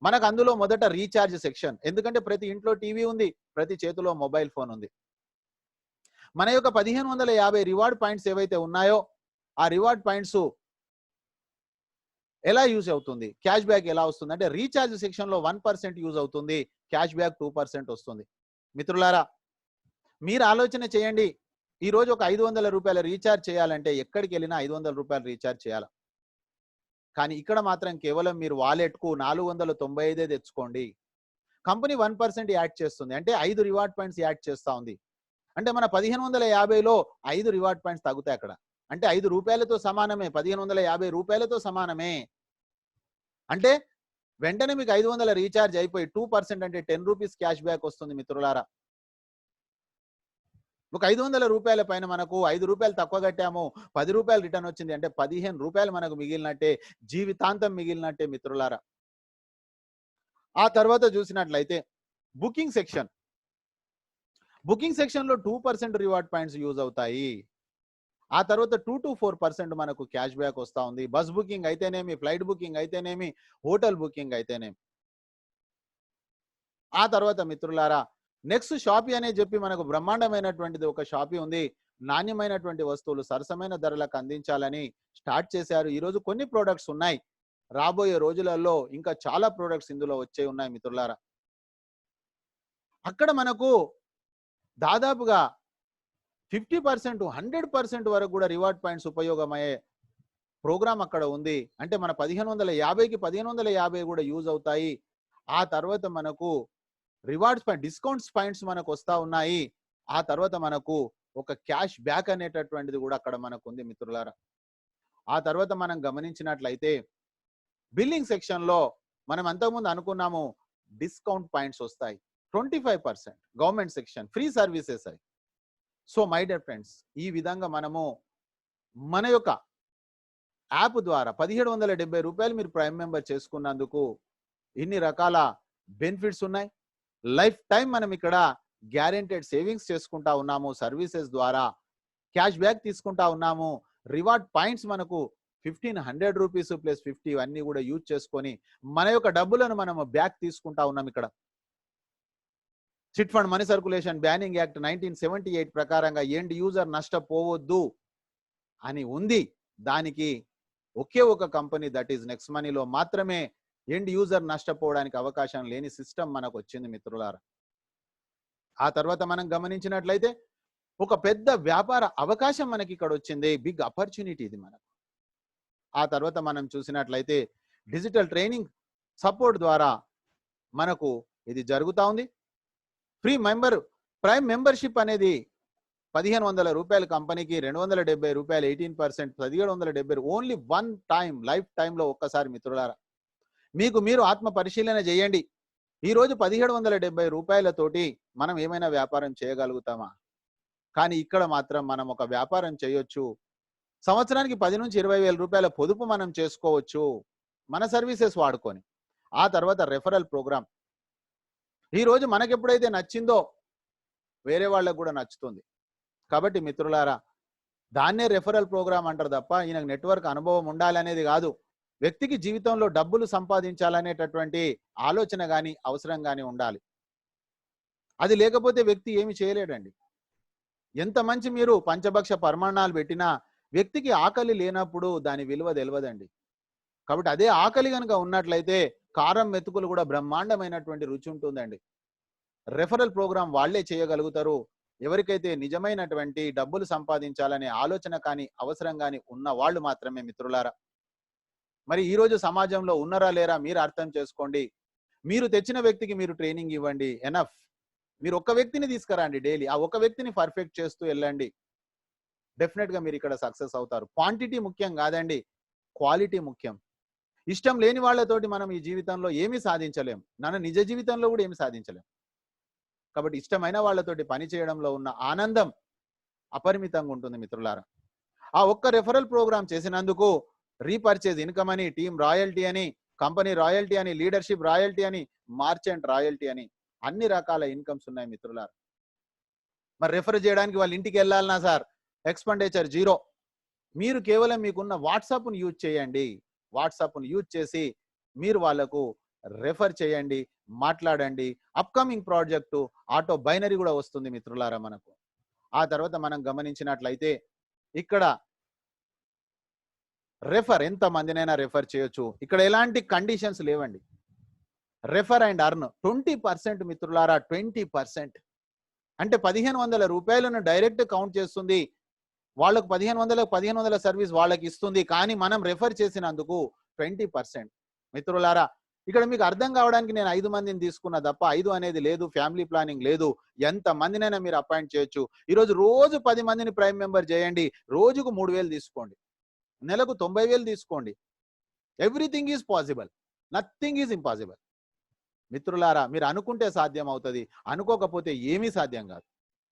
మనకు అందులో మొదట రీఛార్జ్ సెక్షన్. ఎందుకంటే ప్రతి ఇంట్లో టీవీ ఉంది, ప్రతి చేతిలో మొబైల్ ఫోన్ ఉంది. మన యొక్క 1550 రివార్డ్ పాయింట్స్ ఏవైతే ఉన్నాయో ఆ రివార్డ్ పాయింట్స్ ఎలా యూజ్ అవుతుంది, క్యాష్ బ్యాక్ ఎలా వస్తుంది అంటే రీఛార్జ్ సెక్షన్ లో 1% యూజ్ అవుతుంది, క్యాష్ బ్యాక్ 2% వస్తుంది. మిత్రులారా, మీరు ఆలోచన చేయండి, ఈ రోజు ఒక 500 రూపాయల రీఛార్జ్ చేయాలంటే ఎక్కడికి వెళ్ళినా 500 రూపాయలు రీఛార్జ్ చేయాలి. కానీ ఇక్కడ మాత్రం కేవలం మీరు వాలెట్ కు 495 తెచ్చుకోండి, కంపెనీ 1% యాడ్ చేస్తుంది, అంటే 5 రివార్డ్ పాయింట్స్ యాడ్ చేస్తా ఉంది. అంటే మన 1550లో 5 రివార్డ్ పాయింట్స్ తగ్గుతాయి అక్కడ. అంటే 5 రూపాయలతో సమానమే, 1550 రూపాయలతో సమానమే. అంటే వెంటనే మీకు 500 రీఛార్జ్ అయిపోయి 2% అంటే 10 రూపీస్ క్యాష్ బ్యాక్ వస్తుంది మిత్రులారా. ఒక 500 రూపాయల పైన మనకు 5 రూపాయలు తక్కువ కట్టాము, 10 రూపాయలు రిటర్న్ వచ్చింది అంటే 15 రూపాయలు మనకు మిగిలినట్టే, జీవితాంతం మిగిలినట్టే మిత్రులారా. ఆ తర్వాత చూసినట్లయితే బుకింగ్ సెక్షన్. బుకింగ్ సెక్షన్ లో 2% రివార్డ్ పాయింట్స్ యూజ్ అవుతాయి. ఆ తర్వాత 2 to 4% మనకు క్యాష్ బ్యాక్ వస్తా ఉంది. బస్ బుకింగ్ అయితేనేమి, ఫ్లైట్ బుకింగ్ అయితేనేమి, హోటల్ బుకింగ్ అయితేనేమి. ఆ తర్వాత మిత్రులారా, నెక్స్ట్ షాపీ అనే చెప్పి మనకు బ్రహ్మాండమైనటువంటిది ఒక షాపీ ఉంది. నాణ్యమైనటువంటి వస్తువులు సరసమైన ధరలకు అందించాలని స్టార్ట్ చేశారు. ఈ రోజు కొన్ని ప్రొడక్ట్స్ ఉన్నాయి, రాబోయే రోజులలో ఇంకా చాలా ప్రొడక్ట్స్ ఇందులో వచ్చే ఉన్నాయి మిత్రులారా. అక్కడ మనకు దాదాపుగా 50% 100% వరకు కూడా రివార్డ్ పాయింట్స్ ఉపయోగమయ్యే ప్రోగ్రామ్ అక్కడ ఉంది. అంటే మన 1550కి 1550 కూడా యూజ్ అవుతాయి. ఆ తర్వాత మనకు రివార్డ్స్ పాయింట్, డిస్కౌంట్స్ పాయింట్స్ మనకు వస్తా ఉన్నాయి. ఆ తర్వాత మనకు ఒక క్యాష్ బ్యాక్ అనేటటువంటిది కూడా అక్కడ మనకు ఉంది మిత్రులారా. ఆ తర్వాత మనం గమనించినట్లయితే బిల్లింగ్ సెక్షన్ లో మనం అంతకుముందు అనుకున్నాము డిస్కౌంట్ పాయింట్స్ వస్తాయి 25%, గవర్నమెంట్ సెక్షన్ ఫ్రీ సర్వీసెస్ అయి. సో మై డియర్ ఫ్రెండ్స్, ఈ విధంగా మనము మన యొక్క యాప్ ద్వారా 1770 రూపాయలు మీరు ప్రైమ్ మెంబర్ చేసుకున్నందుకు ఇన్ని రకాల బెనిఫిట్స్ ఉన్నాయి. లైఫ్ టైం మనం ఇక్కడ గ్యారెంటెడ్ సేవింగ్స్ చేసుకుంటా ఉన్నాము, సర్వీసెస్ ద్వారా క్యాష్ బ్యాక్ తీసుకుంటా ఉన్నాము. రివార్డ్ పాయింట్స్ మనకు 1500 రూపీస్ ప్లస్ 50 అన్ని కూడా యూజ్ చేసుకొని మన యొక్క డబ్బులను మనము బ్యాక్ తీసుకుంటా ఉన్నాం. ఇక్కడ chit fund money circulation banning act 1978 ప్రకారంగా ఎండ్ యూజర్ నష్టపోవద్దు అని ఉంది. దానికి ఒకే ఒక కంపెనీ, దట్ ఈస్ నెక్స్ట్ మనీలో మాత్రమే ఎండ్ యూజర్ నష్టపోవడానికి అవకాశం లేని సిస్టమ్ మనకు వచ్చింది మిత్రులారా. ఆ తర్వాత మనం గమనించినట్లయితే ఒక పెద్ద వ్యాపార అవకాశం మనకి ఇక్కడ వచ్చింది, బిగ్ ఆపర్చునిటీ ఇది మనకు. ఆ తర్వాత మనం చూసినట్లయితే డిజిటల్ ట్రైనింగ్ సపోర్ట్ ద్వారా మనకు ఇది జరుగుతా ఉంది. ఫ్రీ ప్రైమ్ మెంబర్షిప్ అనేది 1500 రూపాయల కంపెనీకి 270 రూపాయలు 18%, 1770 ఓన్లీ వన్ టైం, లైఫ్ టైంలో ఒక్కసారి మిత్రులారా. మీకు మీరు ఆత్మ పరిశీలన చేయండి. ఈ రోజు 1770 రూపాయలతోటి మనం ఏమైనా వ్యాపారం చేయగలుగుతామా? కానీ ఇక్కడ మాత్రం మనం ఒక వ్యాపారం చేయొచ్చు. సంవత్సరానికి 10 నుంచి 20 వేల రూపాయల పొదుపు మనం చేసుకోవచ్చు మన సర్వీసెస్ వాడుకొని. ఆ తర్వాత రెఫరల్ ప్రోగ్రామ్. ఈ రోజు మనకి ఎప్పుడైతే నచ్చిందో వేరే వాళ్ళకు కూడా నచ్చుతుంది. కాబట్టి మిత్రులారా, దాన్నే రెఫరల్ ప్రోగ్రామ్ అంటారు తప్ప ఈయనకు నెట్వర్క్ అనుభవం ఉండాలనేది కాదు. వ్యక్తికి జీవితంలో డబ్బులు సంపాదించాలనేటటువంటి ఆలోచన కానీ అవసరం కానీ ఉండాలి. అది లేకపోతే వ్యక్తి ఏమి చేయలేడండి. ఎంత మంచి మీరు పంచభక్ష పరమాణాలు పెట్టినా వ్యక్తికి ఆకలి లేనప్పుడు దాని విలువ తెలియదండి. కాబట్టి అదే ఆకలి కనుక ఉన్నట్లయితే కారం మెతుకులు కూడా బ్రహ్మాండమైనటువంటి రుచి ఉంటుందండి. రెఫరల్ ప్రోగ్రామ్ వాళ్లే చేయగలుగుతారు ఎవరికైతే నిజమైనటువంటి డబ్బులు సంపాదించాలనే ఆలోచన కానీ అవసరం కానీ ఉన్న వాళ్ళు మాత్రమే మిత్రులారా. మరి ఈ రోజు సమాజంలో ఉన్నారా లేరా మీరు అర్థం చేసుకోండి. మీరు తెచ్చిన వ్యక్తికి మీరు ట్రైనింగ్ ఇవ్వండి. ఎనఫ్. మీరు ఒక్క వ్యక్తిని తీసుకురండి డైలీ. ఆ ఒక్క వ్యక్తిని పర్ఫెక్ట్ చేస్తూ వెళ్ళండి. డెఫినెట్ గా మీరు ఇక్కడ సక్సెస్ అవుతారు. క్వాంటిటీ ముఖ్యం కాదండి, క్వాలిటీ ముఖ్యం. ఇష్టం లేని వాళ్ళతోటి మనం ఈ జీవితంలో ఏమీ సాధించలేం. నిజ జీవితంలో కూడా ఏమి సాధించలేం. కాబట్టి ఇష్టమైన వాళ్ళతోటి పని చేయడంలో ఉన్న ఆనందం అపరిమితంగా ఉంటుంది మిత్రులారా. ఆ ఒక్క రెఫరల్ ప్రోగ్రామ్ చేసినందుకు రీపర్చేజ్ ఇన్కమ్ అని, టీమ్ రాయల్టీ అని, కంపెనీ రాయల్టీ అని, లీడర్షిప్ రాయల్టీ అని, మార్చెంట్ రాయల్టీ అని అన్ని రకాల ఇన్కమ్స్ ఉన్నాయి మిత్రులారా. మరి రెఫర్ చేయడానికి వాళ్ళ ఇంటికి వెళ్ళాలన్నా సార్ ఎక్స్పెండిచర్ జీరో. మీరు కేవలం మీకున్న వాట్సాప్ను యూజ్ చేయండి. వాట్సాప్ను యూజ్ చేసి మీరు వాళ్ళకు రెఫర్ చేయండి, మాట్లాడండి. అప్కమింగ్ ప్రాజెక్టు ఆటో బైనరీ కూడా వస్తుంది మిత్రులారా మనకు. ఆ తర్వాత మనం గమనించినట్లయితే ఇక్కడ రెఫర్ ఎంత మందినైనా రెఫర్ చేయొచ్చు. ఇక్కడ ఎలాంటి కండిషన్స్ లేవండి. రెఫర్ అండ్ అర్న్ 20% మిత్రులారా, 20%. అంటే 1500 రూపాయలను డైరెక్ట్ కౌంట్ చేస్తుంది. వాళ్ళకు 1500 సర్వీస్ వాళ్ళకి ఇస్తుంది. కానీ మనం రెఫర్ చేసినందుకు 20%. మిత్రులారా, ఇక్కడ మీకు అర్థం కావడానికి నేను 5 మందిని తీసుకున్నా తప్ప 5 అనేది లేదు, ఫ్యామిలీ ప్లానింగ్ లేదు. ఎంత మందినైనా మీరు అపాయింట్ చేయొచ్చు. ఈరోజు రోజు 10 మందిని ప్రైమ్ మెంబర్ చేయండి. రోజుకు 3000 తీసుకోండి, నెలకు 90,000 తీసుకోండి. Everything is possible, nothing is impossible. మిత్రులారా, మీరు అనుకుంటే సాధ్యం అవుతుంది, అనుకోకపోతే ఏమీ సాధ్యం కాదు.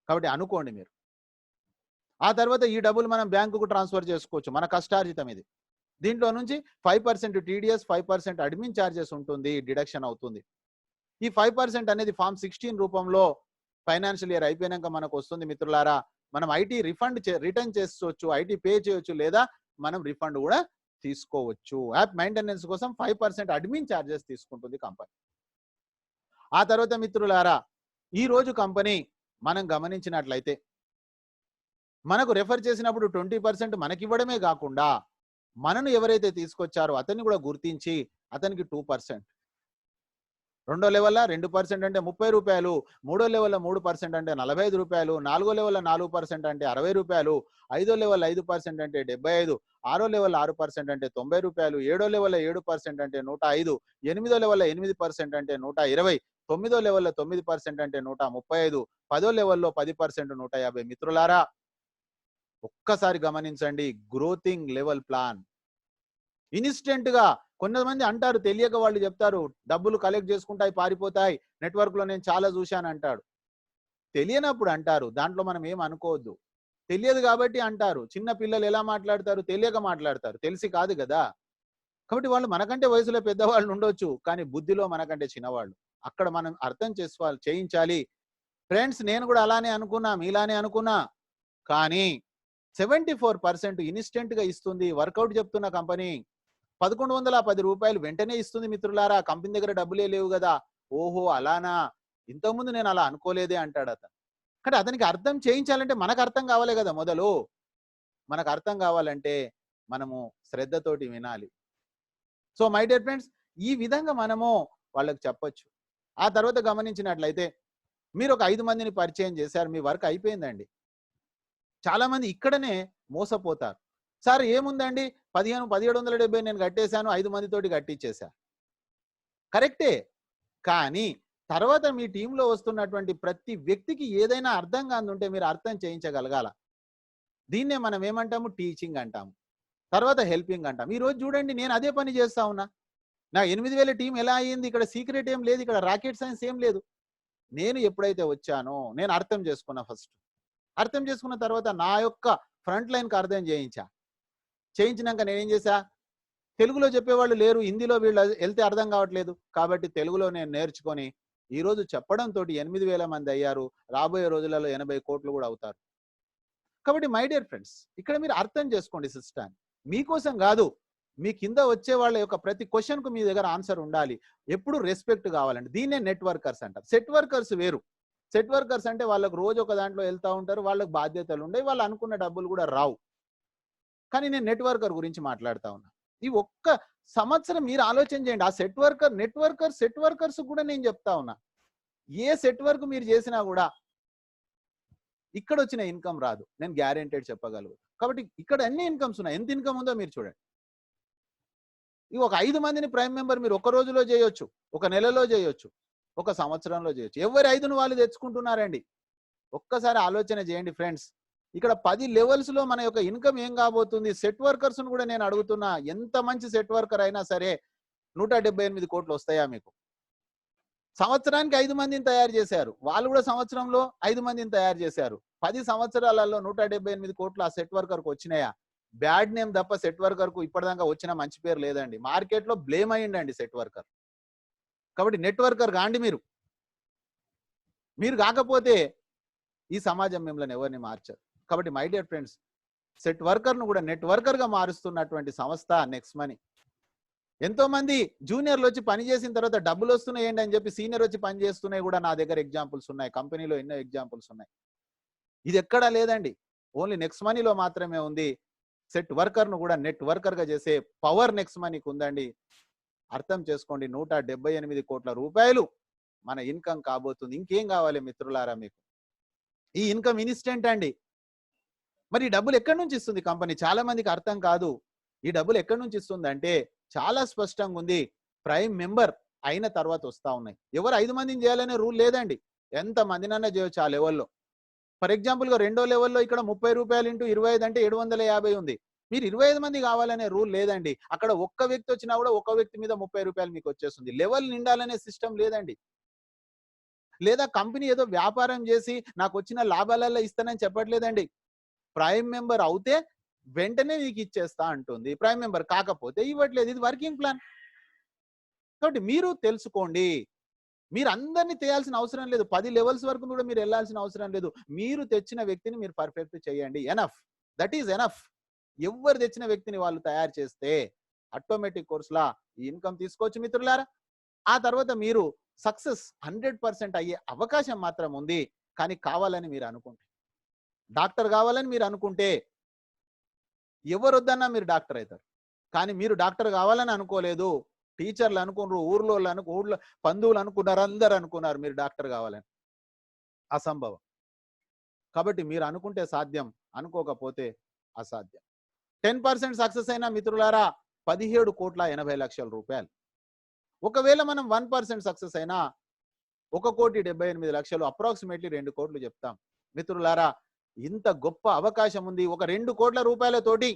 కాబట్టి అనుకోండి మీరు. ఆ తర్వాత ఈ డబ్బులు మనం బ్యాంకుకు ట్రాన్స్ఫర్ చేసుకోవచ్చు, మన కష్టార్జితం ఇది. దీంట్లో నుంచి 5% టీడీఎస్, 5% అడ్మిన్ ఛార్జెస్ ఉంటుంది, డిడక్షన్ అవుతుంది. ఈ 5% అనేది ఫామ్ 16 రూపంలో ఫైనాన్షియల్ ఇయర్ అయిపోయినాక మనకు వస్తుంది మిత్రులారా. మనం ఐటీ రిటర్న్ చేసుకోవచ్చు, ఐటీ పే చేయొచ్చు, లేదా మనం రిఫండ్ కూడా తీసుకోవచ్చు. యాప్ మెయింటెనెన్స్ కోసం 5% అడ్మిన్ ఛార్జెస్ తీసుకుంటుంది కంపెనీ. ఆ తర్వాత మిత్రులారా, ఈ రోజు కంపెనీ మనం గమనించినట్లయితే మనకు రెఫర్ చేసినప్పుడు 20% మనకి ఇవ్వడమే కాకుండా మనను ఎవరైతే తీసుకొచ్చారో అతన్ని కూడా గుర్తించి అతనికి 2%, రెండో లెవెల్లో 2% అంటే 30 రూపాయలు, మూడో లెవెల్లో 3% అంటే 45 రూపాయలు, నాలుగో లెవెల్లో 4% అంటే 60 రూపాయలు, ఐదో లెవెల్ 5% అంటే 75, ఆరో లెవెల్ 6% అంటే 90 రూపాయలు, ఏడో లెవెల్లో 7% అంటే 105, ఎనిమిదో లెవెల్లో 8% అంటే 120, తొమ్మిదో లెవెల్లో 9% అంటే 135, పదో లెవెల్లో 10% 150. మిత్రులారా, ఒక్కసారి గమనించండి, గ్రోతింగ్ లెవెల్ ప్లాన్. ఇన్స్టెంట్ గా కొంతమంది అంటారు, తెలియక వాళ్ళు చెప్తారు, డబ్బులు కలెక్ట్ చేసుకుంటాయి పారిపోతాయి, నెట్వర్క్ లో నేను చాలా చూశాను అంటాడు. తెలియనప్పుడు అంటారు, దాంట్లో మనం ఏం అనుకోవద్దు. తెలియదు కాబట్టి అంటారు. చిన్న పిల్లలు ఎలా మాట్లాడతారు? తెలియక మాట్లాడతారు, తెలిసి కాదు కదా. కాబట్టి వాళ్ళు మనకంటే వయసులో పెద్దవాళ్ళు ఉండొచ్చు, కానీ బుద్ధిలో మనకంటే చిన్నవాళ్ళు. అక్కడ మనం అర్థం చేయించాలి. ఫ్రెండ్స్, నేను కూడా అలానే అనుకున్నా, మీలానే అనుకున్నా. కానీ 74% ఇన్స్టెంట్ గా ఇస్తుంది. వర్కౌట్ చెప్తున్న కంపెనీ 1110 రూపాయలు వెంటనే ఇస్తుంది మిత్రులారా. కంపెనీ దగ్గర డబ్బులే లేవు కదా. ఓహో అలానా, ఇంతకుముందు నేను అలా అనుకోలేదే అంటాడు అతను. కానీ అతనికి అర్థం చేయించాలంటే మనకు అర్థం కావాలి కదా. మొదలు మనకు అర్థం కావాలంటే మనము శ్రద్ధతోటి వినాలి. సో మై డియర్ ఫ్రెండ్స్, ఈ విధంగా మనము వాళ్ళకి చెప్పొచ్చు. ఆ తర్వాత గమనించినట్లయితే మీరు ఒక 5 మందిని పరిచయం చేశారు, మీ వర్క్ అయిపోయిందండి. చాలా మంది ఇక్కడనే మోసపోతారు. సార్ ఏముందండి, 1770 నేను కట్టేశాను, 5 మందితోటి కట్టించేశా. కరెక్టే, కానీ తర్వాత మీ టీంలో వస్తున్నటువంటి ప్రతి వ్యక్తికి ఏదైనా అర్థం కాదుంటే మీరు అర్థం చేయించగలగాల. దీన్నే మనం ఏమంటాము, టీచింగ్ అంటాము. తర్వాత హెల్పింగ్ అంటాం. ఈ రోజు చూడండి, నేను అదే పని చేస్తా ఉన్నా. నా 8000 టీం ఎలా అయ్యింది? ఇక్కడ సీక్రెట్ ఏం లేదు, ఇక్కడ రాకెట్ సైన్స్ ఏం లేదు. నేను ఎప్పుడైతే వచ్చానో నేను అర్థం చేసుకున్నా. ఫస్ట్ అర్థం చేసుకున్న తర్వాత నా యొక్క ఫ్రంట్ లైన్కి అర్థం చేయించినాక నేనేం చేశా, తెలుగులో చెప్పేవాళ్ళు లేరు, హిందీలో వీళ్ళు వెళ్తే అర్థం కావట్లేదు, కాబట్టి తెలుగులో నేను నేర్చుకొని ఈరోజు చెప్పడంతో 8000 మంది అయ్యారు. రాబోయే రోజులలో 80 కోట్లు కూడా అవుతారు. కాబట్టి మై డియర్ ఫ్రెండ్స్, ఇక్కడ మీరు అర్థం చేసుకోండి సిస్టమ్. మీకోసం కాదు, మీ కింద వచ్చే వాళ్ళ యొక్క ప్రతి క్వశ్చన్కు మీ దగ్గర ఆన్సర్ ఉండాలి. ఎప్పుడు రెస్పెక్ట్ కావాలండి. దీన్నే నెట్వర్కర్స్ అంటారు. సెట్ వర్కర్స్ వేరు. సెట్ వర్కర్స్ అంటే వాళ్ళకు రోజు ఒక దాంట్లో వెళ్తూ ఉంటారు, వాళ్ళకు బాధ్యతలు ఉండవు, వాళ్ళు అనుకున్న డబ్బులు కూడా రావు. కానీ నేను నెట్వర్కర్ గురించి మాట్లాడుతా ఉన్నా. ఈ ఒక్క సంవత్సరం మీరు ఆలోచన చేయండి. ఆ సెట్ వర్కర్స్ కూడా నేను చెప్తా ఉన్నా, ఏ సెట్ వర్క్ మీరు చేసినా కూడా ఇక్కడ వచ్చిన ఇన్కమ్ రాదు, నేను గ్యారెంటెడ్ చెప్పగలను. కాబట్టి ఇక్కడ అన్ని ఇన్కమ్స్ ఉన్నాయి. ఎంత ఇన్కమ్ ఉందో మీరు చూడండి. ఈ ఒక 5 మందిని ప్రైమ్ మెంబర్ మీరు ఒక రోజులో చేయొచ్చు, ఒక నెలలో చేయొచ్చు, ఒక సంవత్సరంలో చేయొచ్చు. ఎవరి 5ను వాళ్ళు తెచ్చుకుంటున్నారండి. ఒక్కసారి ఆలోచన చేయండి ఫ్రెండ్స్. ఇక్కడ 10 లెవెల్స్‌లో మన యొక్క ఇన్‌కమ్ ఏం కాబోతుంది? సెట్ వర్కర్స్‌ను కూడా నేను అడుగుతున్నా. ఎంత మంచి సెట్ వర్కర్ అయినా సరే 178 కోట్లు వస్తాయా మీకు? సంవత్సరానికి 5 మందిని తయారు చేశారు. వాళ్ళు కూడా సంవత్సరంలో 5 మందిని తయారు చేశారు. 10 సంవత్సరాలలో 178 కోట్లు ఆ సెట్ వర్కర్‌కి వచ్చినాయా? బ్యాడ్ నేమ్ తప్ప సెట్ వర్కర్‌కు ఇప్పటిదాకా వచ్చిన మంచి పేరు లేదండి. మార్కెట్‌లో బ్లేమ్ అయ్యిండండి సెట్ వర్కర్. కాబట్టి నెట్ వర్కర్ గాండి మీరు. మీరు కాకపోతే ఈ సమాజం మిమ్మల్ని ఎవరిని మార్చరు. కాబట్టి మై డియర్ ఫ్రెండ్స్, సెట్ వర్కర్‌ను కూడా నెట్ వర్కర్‌గా మారుస్తున్నటువంటి సంస్థ నెక్స్ట్ మనీ. ఎంతో మంది జూనియర్లు వచ్చి పని చేసిన తర్వాత డబ్బులు వస్తున్నాయండి అని చెప్పి సీనియర్ వచ్చి పని చేస్తున్నాయి కూడా నా దగ్గర ఎగ్జాంపుల్స్ ఉన్నాయి. కంపెనీలో ఎన్నో ఎగ్జాంపుల్స్ ఉన్నాయి. ఇది ఎక్కడా లేదండి. ఓన్లీ నెక్స్ట్ మనీలో మాత్రమే ఉంది. సెట్ వర్కర్‌ను కూడా నెట్ వర్కర్‌గా చేసే పవర్ నెక్స్ట్ మనీకి ఉందండి. అర్థం చేసుకోండి. 178 కోట్ల రూపాయలు మన ఇన్కమ్ కాబోతుంది. ఇంకేం కావాలి మిత్రులారా మీకు? ఈ ఇన్కమ్ ఇన్స్టెంట్ అండి. మరి ఈ డబ్బులు ఎక్కడి నుంచి ఇస్తుంది కంపెనీ? చాలా మందికి అర్థం కాదు. ఈ డబ్బులు ఎక్కడి నుంచి ఇస్తుందంటే చాలా స్పష్టంగా ఉంది. ప్రైమ్ మెంబర్ అయిన తర్వాత వస్తా ఉన్నాయి. ఎవరు 5 మందిని చేయాలనే రూల్ లేదండి. ఎంత మందినన్నా చేయొచ్చు ఆ లెవెల్‌లో. ఫర్ ఎగ్జాంపుల్‌గా రెండో లెవెల్‌లో ఇక్కడ ₹30 ఇంటూ 25 అంటే 750 ఉంది. మీరు 25 మంది కావాలనే రూల్ లేదండి. అక్కడ ఒక్క వ్యక్తి వచ్చినా కూడా ఒక్క వ్యక్తి మీద ₹30 మీకు వచ్చేస్తుంది. లెవెల్ నిండాలనే సిస్టమ్ లేదండి. లేదా కంపెనీ ఏదో వ్యాపారం చేసి నాకు వచ్చిన లాభాలలో ఇస్తానని చెప్పట్లేదండి. ప్రైమ్ మెంబర్ అవుతే వెంటనే మీకు ఇచ్చేస్తా అంటుంది. ప్రైమ్ మెంబర్ కాకపోతే ఇవ్వట్లేదు. ఇది వర్కింగ్ ప్లాన్. కాబట్టి మీరు తెలుసుకోండి. మీరు అందరిని చేయాల్సిన అవసరం లేదు. 10 లెవెల్స్ వరకు కూడా మీరు వెళ్ళాల్సిన అవసరం లేదు. మీరు తెచ్చిన వ్యక్తిని మీరు పర్ఫెక్ట్ చేయండి. ఎనఫ్. That is enough. ఎవ్వరు తెచ్చిన వ్యక్తిని వాళ్ళు తయారు చేస్తే ఆటోమేటిక్ కోర్స్‌లా ఈ ఇన్కమ్ తీసుకోవచ్చు మిత్రులారా. ఆ తర్వాత మీరు సక్సెస్ 100% అయ్యే అవకాశం మాత్రం ఉంది. కానీ కావాలని మీరు అనుకుంటే, డాక్టర్ కావాలని మీరు అనుకుంటే ఎవరొద్దన్నా మీరు డాక్టర్ అవుతారు. కానీ మీరు డాక్టర్ కావాలని అనుకోలేదు. టీచర్లు అనుకున్నారు, ఊర్లో బంధువులు అనుకున్నారు, అందరూ అనుకున్నారు మీరు డాక్టర్ కావాలని. అసంభవం. కాబట్టి మీరు అనుకుంటే సాధ్యం, అనుకోకపోతే అసాధ్యం. 10% సక్సెస్ అయిన మిత్రులారా 17,80,00,000 రూపాయలు. ఒకవేళ మనం 1% సక్సెస్ అయినా 1,78,00,000 అప్రాక్సిమేట్లీ 2 కోట్లు చెప్తాం. మిత్రులారా ఇంత గొప్ప అవకాశం ఉంది. ఒక 2 కోట్ల రూపాయలతోటి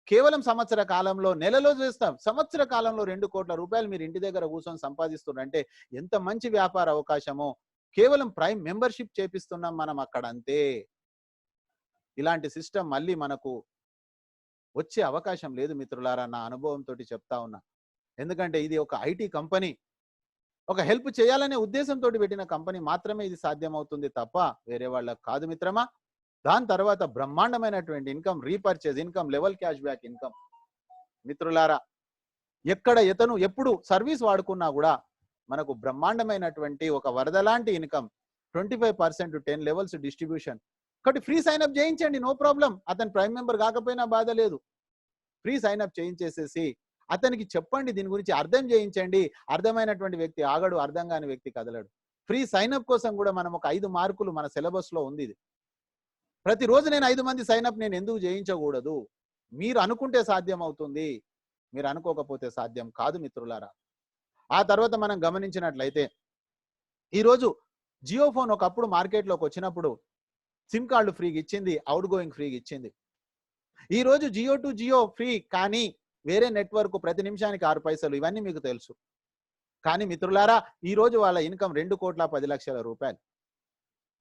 కేవలం సంవత్సర కాలంలో, నెలలో చేస్తాం. సంవత్సర కాలంలో 2 కోట్ల రూపాయలు మీరు ఇంటి దగ్గర కూర్చొని సంపాదిస్తున్నారంటే ఎంత మంచి వ్యాపార అవకాశమో. కేవలం ప్రైమ్ మెంబర్‌షిప్ చేపిస్తున్నాం మనం అక్కడ అంతే. ఇలాంటి సిస్టమ్ మళ్ళీ మనకు వచ్చే అవకాశం లేదు మిత్రులారా. నా అనుభవంతోటి చెప్తా ఉన్నా. ఎందుకంటే ఇది ఒక ఐటీ కంపెనీ. ఒక హెల్ప్ చేయాలనే ఉద్దేశంతోటి పెట్టిన కంపెనీ మాత్రమే ఇది సాధ్యమవుతుంది తప్ప వేరే వాళ్ళకి కాదు మిత్రమా. దాని తర్వాత బ్రహ్మాండమైనటువంటి income, repurchase income, level cash back income. మిత్రులారా ఎక్కడ ఎతను ఎప్పుడు సర్వీస్ వాడుకున్నా కూడా మనకు బ్రహ్మాండమైనటువంటి ఒక వరద లాంటి ఇన్కమ్. 25% 10 levels distribution. కాబట్టి ఫ్రీ సైన్ అప్ చేయించండి, నో ప్రాబ్లం. అతను ప్రైమ్ మెంబర్ కాకపోయినా బాధ లేదు. ఫ్రీ సైన్ అప్ చేయించేసేసి అతనికి చెప్పండి, దీని గురించి అర్థం చేయించండి. అర్థమైనటువంటి వ్యక్తి ఆగడు, అర్థం కాని వ్యక్తి కదలడు. ఫ్రీ సైన్ అప్ కోసం కూడా మనం ఒక 5 మార్కులు మన సిలబస్ లో ఉంది. ఇది ప్రతిరోజు నేను 5 మంది సైన్ అప్ నేను ఎందుకు చేయించకూడదు? మీరు అనుకుంటే సాధ్యం అవుతుంది, మీరు అనుకోకపోతే సాధ్యం కాదు మిత్రులారా. ఆ తర్వాత మనం గమనించినట్లయితే ఈరోజు జియో ఫోన్ ఒకప్పుడు మార్కెట్లోకి వచ్చినప్పుడు సిమ్ కార్డు ఫ్రీగా ఇచ్చింది, అవుట్ గోయింగ్ ఫ్రీగా ఇచ్చింది. ఈ రోజు జియో టు జియో ఫ్రీ, కానీ వేరే నెట్వర్క్ ప్రతి నిమిషానికి 6 పైసలు, ఇవన్నీ మీకు తెలుసు. కానీ మిత్రులారా ఈ రోజు వాళ్ళ ఇన్కమ్ 2,10,00,000 రూపాయలు.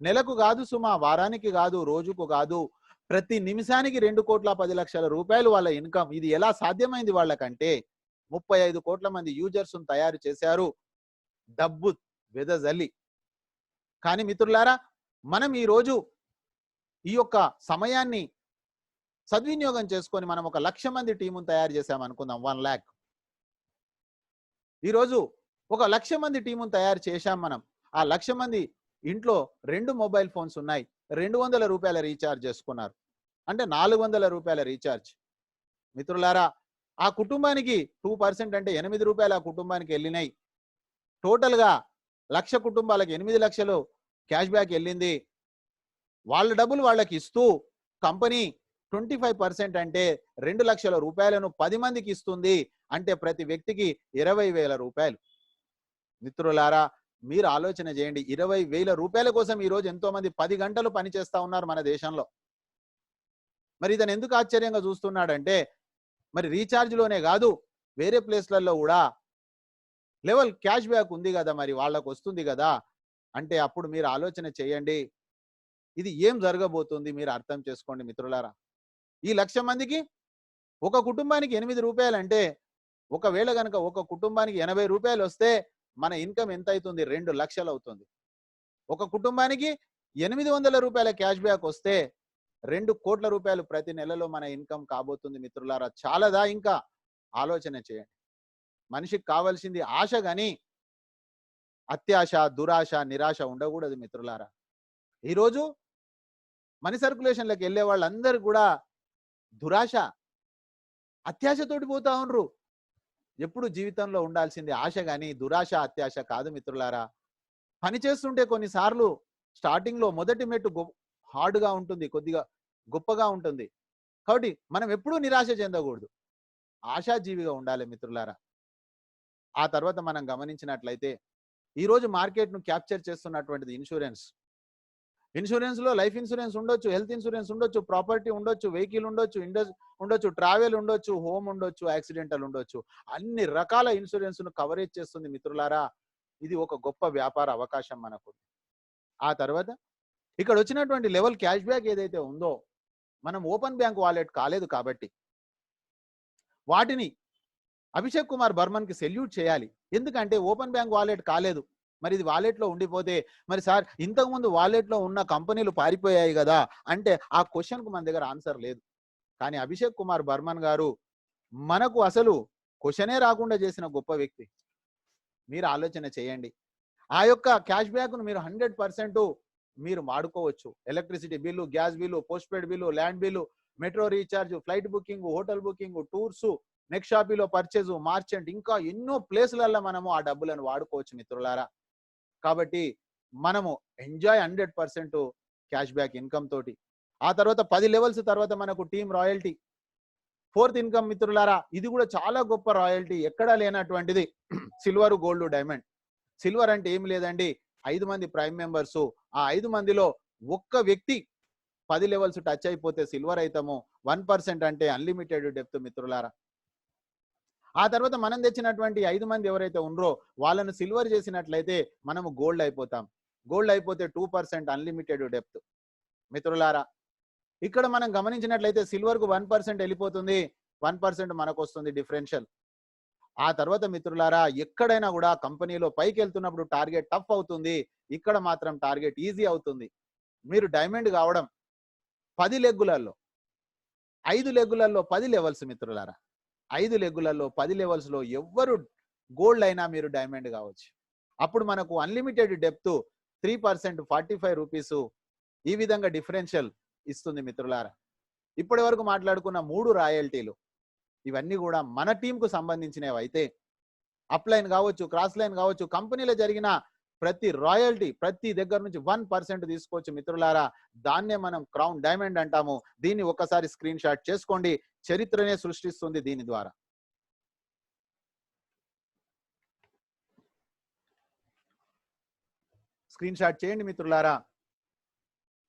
నెలకు కాదు సుమా, వారానికి కాదు, రోజుకు కాదు, ప్రతి నిమిషానికి 2,10,00,000 రూపాయలు వాళ్ళ ఇన్కమ్. ఇది ఎలా సాధ్యమైంది వాళ్ళకంటే 35 కోట్ల మంది యూజర్స్ తయారు చేశారు డబ్బు వెదజల్లి. కానీ మిత్రులారా మనం ఈ రోజు ఈ యొక్క సమయాన్ని సద్వినియోగం చేసుకొని మనం 1,00,000 మంది టీమును తయారు చేశామనుకుందాం. 1 lakh. ఈరోజు 1,00,000 మంది టీమును తయారు చేశాం మనం. ఆ 1,00,000 మంది ఇంట్లో 2 మొబైల్ ఫోన్స్ ఉన్నాయి. ₹200 రీఛార్జ్ చేసుకున్నారు. అంటే ₹400 రీఛార్జ్. మిత్రులారా ఆ కుటుంబానికి 2% అంటే ₹8 ఆ కుటుంబానికి వెళ్ళినాయి. టోటల్గా 1,00,000 కుటుంబాలకు 8 లక్షలు క్యాష్ బ్యాక్ వెళ్ళింది. వాళ్ళ డబ్బులు వాళ్ళకి ఇస్తూ కంపెనీ 25% అంటే 2 లక్షల రూపాయలను 10 మందికి ఇస్తుంది అంటే ప్రతి వ్యక్తికి 20,000 రూపాయలు. మిత్రులారా, మీరు ఆలోచన చేయండి. 20,000 రూపాయల కోసం ఈ రోజు ఎంతో మంది 10 గంటలు పని చేస్తా ఉన్నారు మన దేశంలో. మరి ఇతను ఎందుకు ఆశ్చర్యంగా చూస్తున్నాడంటే, మరి రీఛార్జ్ లోనే కాదు వేరే ప్లేస్లలో కూడా లెవెల్ క్యాష్ బ్యాక్ ఉంది కదా, మరి వాళ్ళకు వస్తుంది కదా అంటే అప్పుడు మీరు ఆలోచన చేయండి. ఇది ఏం జరగబోతుంది మీరు అర్థం చేసుకోండి మిత్రులారా. ఈ 1,00,000 మందికి ఒక కుటుంబానికి 8 రూపాయలు అంటే, ఒకవేళ గనక ఒక కుటుంబానికి 80 రూపాయలు వస్తే మన ఇన్కమ్ ఎంత అవుతుంది? 2 లక్షలు అవుతుంది. ఒక కుటుంబానికి 800 రూపాయల క్యాష్ బ్యాక్ వస్తే 2 కోట్ల రూపాయలు ప్రతి నెలలో మన ఇన్కమ్ కాబోతుంది మిత్రులారా. చాలాదా? ఇంకా ఆలోచన చేయండి. మనిషికి కావాల్సింది ఆశ గాని అత్యాశ, దురాశ, నిరాశ ఉండకూడదు మిత్రులారా. ఈరోజు మనీ సర్క్యులేషన్లోకి వెళ్ళే వాళ్ళందరూ కూడా దురాశ, అత్యాశతోటి పోతా ఉండ్రు. ఎప్పుడు జీవితంలో ఉండాల్సింది ఆశ గాని దురాశ, అత్యాశ కాదు మిత్రులారా. పని చేస్తుంటే కొన్నిసార్లు స్టార్టింగ్ లో మొదటి మెట్టు హార్డ్గా ఉంటుంది, కొద్దిగా గొప్పగా ఉంటుంది. కాబట్టి మనం ఎప్పుడూ నిరాశ చెందకూడదు, ఆశాజీవిగా ఉండాలి మిత్రులారా. ఆ తర్వాత మనం గమనించినట్లయితే ఈరోజు మార్కెట్ను క్యాప్చర్ చేస్తున్నటువంటిది ఇన్సూరెన్స్. ఇన్సూరెన్స్లో లైఫ్ ఇన్సూరెన్స్ ఉండొచ్చు, హెల్త్ ఇన్సూరెన్స్ ఉండొచ్చు, ప్రాపర్టీ ఉండొచ్చు, వెహికల్ ఉండొచ్చు, ఉండొచ్చు, ట్రావెల్ ఉండొచ్చు, హోమ్ ఉండొచ్చు, యాక్సిడెంటల్ ఉండొచ్చు. అన్ని రకాల ఇన్సూరెన్స్ను కవరేజ్ చేస్తుంది మిత్రులారా. ఇది ఒక గొప్ప వ్యాపార అవకాశం మనకు. ఆ తర్వాత ఇక్కడ వచ్చినటువంటి లెవెల్ క్యాష్ బ్యాక్ ఏదైతే ఉందో, మనం ఓపెన్ బ్యాంక్ వాలెట్ కాలేదు కాబట్టి వాటిని అభిషేక్ కుమార్ బర్మన్కి సెల్యూట్ చేయాలి. ఎందుకంటే ఓపెన్ బ్యాంక్ వాలెట్ కాలేదు, మరి ఇది వాలెట్లో ఉండిపోతే, మరి సార్ ఇంతకుముందు వాలెట్లో ఉన్న కంపెనీలు పారిపోయాయి కదా అంటే ఆ క్వశ్చన్కు మన దగ్గర ఆన్సర్ లేదు. కానీ అభిషేక్ కుమార్ బర్మన్ గారు మనకు అసలు క్వశ్చనే రాకుండా చేసిన గొప్ప వ్యక్తి. మీరు ఆలోచన చేయండి. ఆ యొక్క క్యాష్ బ్యాక్ను మీరు 100% మీరు వాడుకోవచ్చు. Electricity bill, gas bill, postpaid bill, land bill, metro recharge, flight booking, hotel booking, tours, next షాపీలో పర్చేజ్, మార్చెంట్, ఇంకా ఎన్నో ప్లేసులలో మనము ఆ డబ్బులను వాడుకోవచ్చు మిత్రులారా. కాబట్టి మనము ఎంజాయ్ 100% క్యాష్ బ్యాక్ ఇన్కమ్ తోటి. ఆ తర్వాత 10 లెవెల్స్ తర్వాత మనకు టీమ్ రాయల్టీ, 4th ఇన్కమ్ మిత్రులారా. ఇది కూడా చాలా గొప్ప రాయల్టీ, ఎక్కడా లేనటువంటిది. Silver, gold, diamond. సిల్వర్ అంటే ఏమి లేదండి, 5 మంది ప్రైమ్ మెంబర్స్, ఆ 5 మందిలో ఒక్క వ్యక్తి 10 లెవెల్స్ టచ్ అయిపోతే సిల్వర్ అవుతాము. 1% అంటే అన్లిమిటెడ్ డెప్త్ మిత్రులారా. ఆ తర్వాత మనం తెచ్చినటువంటి 5 మంది ఎవరైతే ఉన్నారో వాళ్ళను సిల్వర్ చేసినట్లయితే మనము గోల్డ్ అయిపోతాం. గోల్డ్ అయిపోతే 2% అన్లిమిటెడ్ డెప్త్ మిత్రులారా. ఇక్కడ మనం గమనించినట్లయితే సిల్వర్కు 1% వెళ్ళిపోతుంది, 1% మనకు వస్తుంది డిఫరెన్షియల్. ఆ తర్వాత మిత్రులారా, ఎక్కడైనా కూడా కంపెనీలో పైకి వెళ్తున్నప్పుడు టార్గెట్ టఫ్ అవుతుంది, ఇక్కడ మాత్రం టార్గెట్ ఈజీ అవుతుంది. మీరు డైమండ్ కావడం 10 లెగ్గులలో, 5 లెగ్గులలో 10 లెవెల్స్ మిత్రులారా. 5 లెగ్గులలో 10 లెవెల్స్లో ఎవ్వరు గోల్డ్ అయినా మీరు డైమండ్ కావచ్చు. అప్పుడు మనకు అన్లిమిటెడ్ డెప్త్ 3% 45 రూపీస్ ఈ విధంగా డిఫరెన్షియల్ ఇస్తుంది మిత్రులారా. ఇప్పటి వరకు మాట్లాడుకున్న 3 రాయల్టీలు ఇవన్నీ కూడా మన టీంకు సంబంధించినవి అయితే, అప్లైన్ కావచ్చు, క్రాస్ లైన్ కావచ్చు, కంపెనీలో జరిగిన ప్రతి రాయల్టీ ప్రతి దగ్గర నుంచి 1% తీసుకోవచ్చు మిత్రులారా. దాన్నే మనం క్రౌన్ డైమండ్ అంటాము. దీన్ని ఒక్కసారి స్క్రీన్ షాట్ చేసుకోండి, చరిత్రనే సృష్టిస్తుంది దీని ద్వారా. స్క్రీన్ షాట్ చేయండి మిత్రులారా.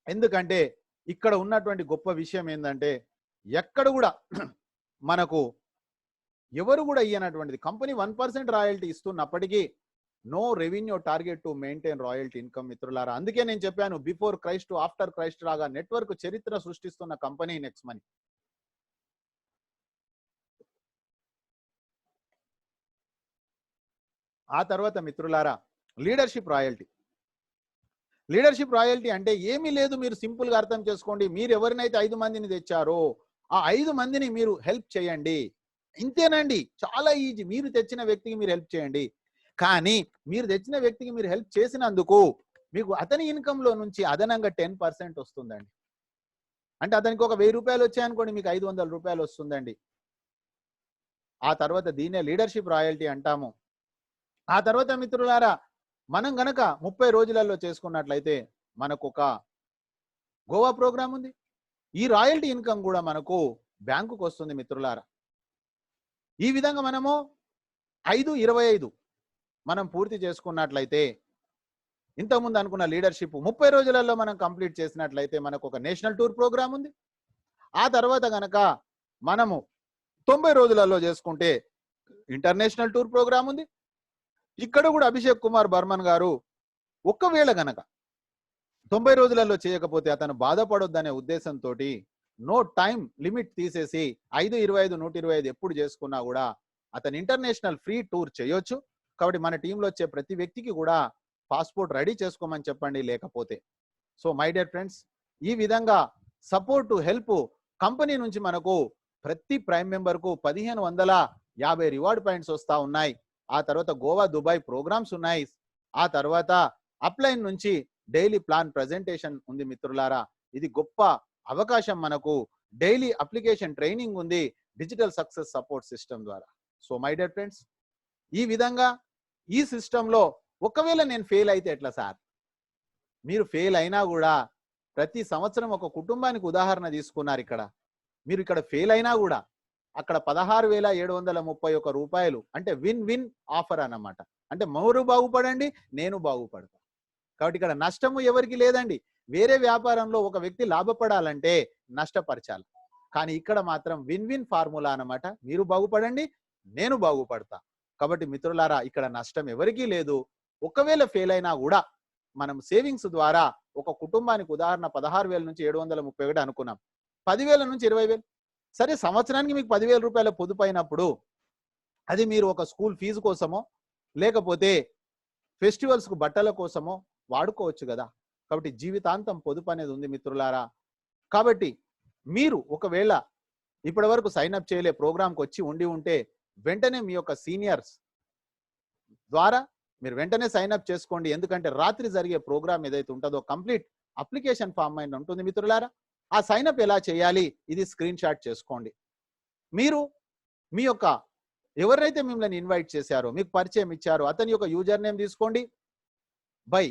ఎందుకంటే ఇక్కడ ఉన్నటువంటి గొప్ప విషయం ఏంటంటే, ఎక్కడ కూడా మనకు ఎవరు కూడా ఇయ్యనటువంటిది. కంపెనీ 1% రాయల్టీ ఇస్తున్నప్పటికీ no revenue target to maintain royalty income మిత్రులారా. అందుకే నేను చెప్పాను, బిఫోర్ క్రైస్ట్ ఆఫ్టర్ క్రైస్ట్ లాగా నెట్వర్క్ చరిత్ర సృష్టిస్తున్న కంపెనీ నెక్స్ట్ మనీ. ఆ తర్వాత మిత్రులారా, లీడర్షిప్ రాయల్టీ. లీడర్షిప్ రాయల్టీ అంటే ఏమీ లేదు, మీరు సింపుల్ గా అర్థం చేసుకోండి. మీరు ఎవరినైతే 5 మందిని తెచ్చారో ఆ 5 మందిని మీరు హెల్ప్ చేయండి. ఇంతేనండి, చాలా ఈజీ. మీరు తెచ్చిన వ్యక్తికి మీరు హెల్ప్ చేయండి. కానీ మీరు తెచ్చిన వ్యక్తికి మీరు హెల్ప్ చేసినందుకు మీకు అతని ఇన్కమ్ లో నుంచి అదనంగా 10% వస్తుందండి. అంటే అతనికి ఒక 1000 రూపాయలు వచ్చాయనుకోండి, మీకు 500 రూపాయలు వస్తుందండి. ఆ తర్వాత దీన్నే లీడర్షిప్ రాయల్టీ అంటాము. ఆ తర్వాత మిత్రులారా, మనం గనక 30 రోజులలో చేసుకున్నట్లయితే మనకు ఒక గోవా ప్రోగ్రామ్ ఉంది, ఈ రాయల్టీ ఇన్కమ్ కూడా మనకు బ్యాంకుకు వస్తుంది మిత్రులారా. ఈ విధంగా మనము 5/25 మనం పూర్తి చేసుకున్నట్లయితే, ఇంతకుముందు అనుకున్న లీడర్షిప్ 30 రోజులలో మనం కంప్లీట్ చేసినట్లయితే మనకు ఒక నేషనల్ టూర్ ప్రోగ్రామ్ ఉంది. ఆ తర్వాత గనక మనము 90 రోజులలో చేసుకుంటే ఇంటర్నేషనల్ టూర్ ప్రోగ్రామ్ ఉంది. ఇక్కడ కూడా అభిషేక్ కుమార్ బర్మన్ గారు ఒక్కవేళ గనక 90 రోజులలో చేయకపోతే అతను బాధపడొద్దనే ఉద్దేశంతో నో టైం లిమిట్ తీసేసి 5/25 125 ఎప్పుడు చేసుకున్నా కూడా అతను ఇంటర్నేషనల్ ఫ్రీ టూర్ చేయొచ్చు. కాబట్టి మన టీంలో వచ్చే ప్రతి వ్యక్తికి కూడా పాస్పోర్ట్ రెడీ చేసుకోమని చెప్పండి లేకపోతే. సో మై డియర్ ఫ్రెండ్స్, ఈ విధంగా సపోర్ట్ హెల్ప్ కంపెనీ నుంచి మనకు ప్రతి ప్రైమ్ మెంబర్కు 1550 రివార్డ్ పాయింట్స్ వస్తూ ఉన్నాయి. ఆ తర్వాత గోవా దుబాయ్ ప్రోగ్రామ్స్ ఉన్నాయి. ఆ తర్వాత అప్లైన్ నుంచి డైలీ ప్లాన్ ప్రజెంటేషన్ ఉంది మిత్రులారా. ఇది గొప్ప అవకాశం. మనకు డైలీ అప్లికేషన్ ట్రైనింగ్ ఉంది డిజిటల్ సక్సెస్ సపోర్ట్ సిస్టమ్ ద్వారా. సో మై డియర్ ఫ్రెండ్స్, ఈ విధంగా ఈ సిస్టంలో ఒకవేళ నేను ఫెయిల్ అయితే ఎట్లా సార్? మీరు ఫెయిల్ అయినా కూడా ప్రతి సంవత్సరం ఒక కుటుంబానికి ఉదాహరణ తీసుకున్నారు. ఇక్కడ మీరు ఇక్కడ ఫెయిల్ అయినా కూడా అక్కడ 16,731 రూపాయలు అంటే విన్ విన్ ఆఫర్ అన్నమాట. అంటే మీరు బాగుపడండి, నేను బాగుపడతా. కాబట్టి ఇక్కడ నష్టము ఎవరికి లేదండి. వేరే వ్యాపారంలో ఒక వ్యక్తి లాభపడాలంటే నష్టపరచాలి, కానీ ఇక్కడ మాత్రం విన్ విన్ ఫార్ములా అన్నమాట. మీరు బాగుపడండి, నేను బాగుపడతా. కాబట్టి మిత్రులారా, ఇక్కడ నష్టం ఎవరికీ లేదు. ఒకవేళ ఫెయిల్ అయినా కూడా మనం సేవింగ్స్ ద్వారా ఒక కుటుంబానికి ఉదాహరణ 16,000 నుంచి 731 అనుకున్నాం, 10,000 నుంచి 20,000. సరే, సంవత్సరానికి మీకు 10,000 రూపాయల పొదుపు అయినప్పుడు అది మీరు ఒక స్కూల్ ఫీజు కోసమో లేకపోతే ఫెస్టివల్స్కు బట్టల కోసమో వాడుకోవచ్చు కదా. కాబట్టి జీవితాంతం పొదుపు అనేది ఉంది మిత్రులారా. కాబట్టి మీరు ఒకవేళ ఇప్పటి వరకు సైన్అప్ చేయలే, ప్రోగ్రామ్కి వచ్చి ఉంటే వెంటనే మీ యొక్క సీనియర్స్ ద్వారా మీరు వెంటనే సైన్అప్ చేసుకోండి. ఎందుకంటే రాత్రి జరిగే ప్రోగ్రామ్ ఏదైతే ఉంటుందో కంప్లీట్ అప్లికేషన్ ఫామ్ అయిన ఉంటుంది మిత్రులారా. ఆ సైన్అప్ ఎలా చేయాలి ఇది స్క్రీన్ షాట్ చేసుకోండి. మీరు మీ యొక్క ఎవరైతే మిమ్మల్ని ఇన్వైట్ చేశారో, మీకు పరిచయం ఇచ్చారో అతని యొక్క యూజర్ నేమ్ తీసుకోండి. బై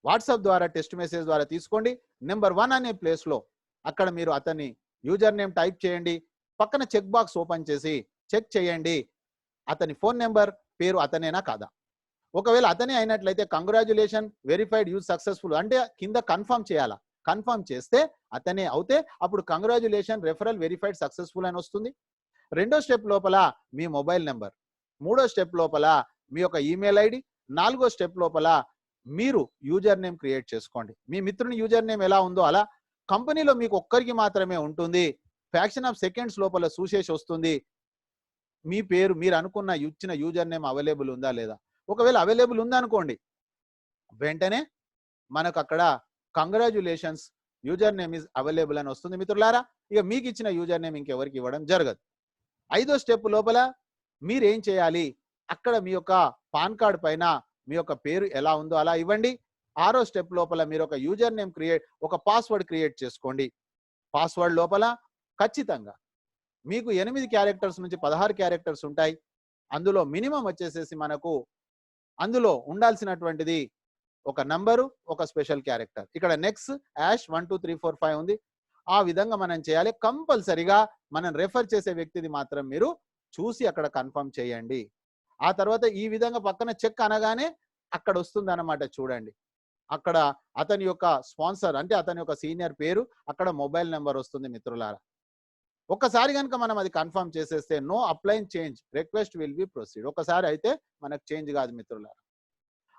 వాట్సాప్ ద్వారా టెక్స్ట్ మెసేజ్ ద్వారా తీసుకోండి. నెంబర్ 1 అనే ప్లేస్లో అక్కడ మీరు అతని యూజర్ నేమ్ టైప్ చేయండి. పక్కన చెక్ బాక్స్ ఓపెన్ చేసి చెక్ చేయండి అతని ఫోన్ నెంబర్ పేరు అతనేనా కాదా. ఒకవేళ అతనే అయినట్లయితే కంగ్రాచులేషన్, వెరిఫైడ్, యూజ్ సక్సెస్ఫుల్ అంటే కింద కన్ఫర్మ్ చేయాలా. కన్ఫర్మ్ చేస్తే అతనే అవుతే అప్పుడు కంగ్రాచులేషన్, రెఫరల్ వెరిఫైడ్ సక్సెస్ఫుల్ అని వస్తుంది. రెండో స్టెప్ లోపల మీ మొబైల్ నెంబర్, మూడో స్టెప్ లోపల మీ యొక్క ఈమెయిల్ ఐడి, నాలుగో స్టెప్ లోపల మీరు యూజర్ నేమ్ క్రియేట్ చేసుకోండి. మీ మిత్రుని యూజర్ నేమ్ ఎలా ఉందో అలా కంపెనీలో మీకు ఒక్కరికి మాత్రమే ఉంటుంది. ఫ్యాక్షన్ ఆఫ్ సెకండ్స్ లోపల చూసేసి వస్తుంది మీ పేరు, మీరు అనుకున్న ఇచ్చిన యూజర్ నేమ్ అవైలబుల్ ఉందా లేదా. ఒకవేళ అవైలబుల్ ఉందనుకోండి, వెంటనే మనకు అక్కడ congratulations, user name is available అని వస్తుంది మిత్రులారా. ఇక మీకు ఇచ్చిన యూజర్ నేమ్ ఇంకెవరికి ఇవ్వడం జరగదు. ఐదో స్టెప్ లోపల మీరేం చేయాలి, అక్కడ మీ యొక్క పాన్ కార్డ్ పైన మీ యొక్క పేరు ఎలా ఉందో అలా ఇవ్వండి. ఆరో స్టెప్ లోపల మీరు ఒక యూజర్ నేమ్ ఒక పాస్వర్డ్ క్రియేట్ చేసుకోండి. పాస్వర్డ్ లోపల ఖచ్చితంగా మీకు 8 క్యారెక్టర్స్ నుంచి 16 క్యారెక్టర్స్ ఉంటాయి. అందులో మినిమం వచ్చేసేసి మనకు అందులో ఉండాల్సినటువంటిది ఒక నంబరు, ఒక స్పెషల్ క్యారెక్టర్. ఇక్కడ నెక్స్ట్ యాష్ 1 2 3 4 5 ఉంది. ఆ విధంగా మనం చేయాలి. కంపల్సరిగా మనం రెఫర్ చేసే వ్యక్తిది మాత్రం మీరు చూసి అక్కడ కన్ఫర్మ్ చేయండి. ఆ తర్వాత ఈ విధంగా పక్కన చెక్ అనగానే అక్కడ వస్తుంది అన్నమాట. చూడండి, అక్కడ అతని యొక్క స్పాన్సర్ అంటే అతని యొక్క సీనియర్ పేరు, అక్కడ మొబైల్ నెంబర్ వస్తుంది మిత్రులారా. ఒక్కసారి కనుక మనం అది కన్ఫర్మ్ చేసేస్తే no upline change, request will be proceed. ఒకసారి అయితే మనకు చేంజ్ కాదు మిత్రులారా.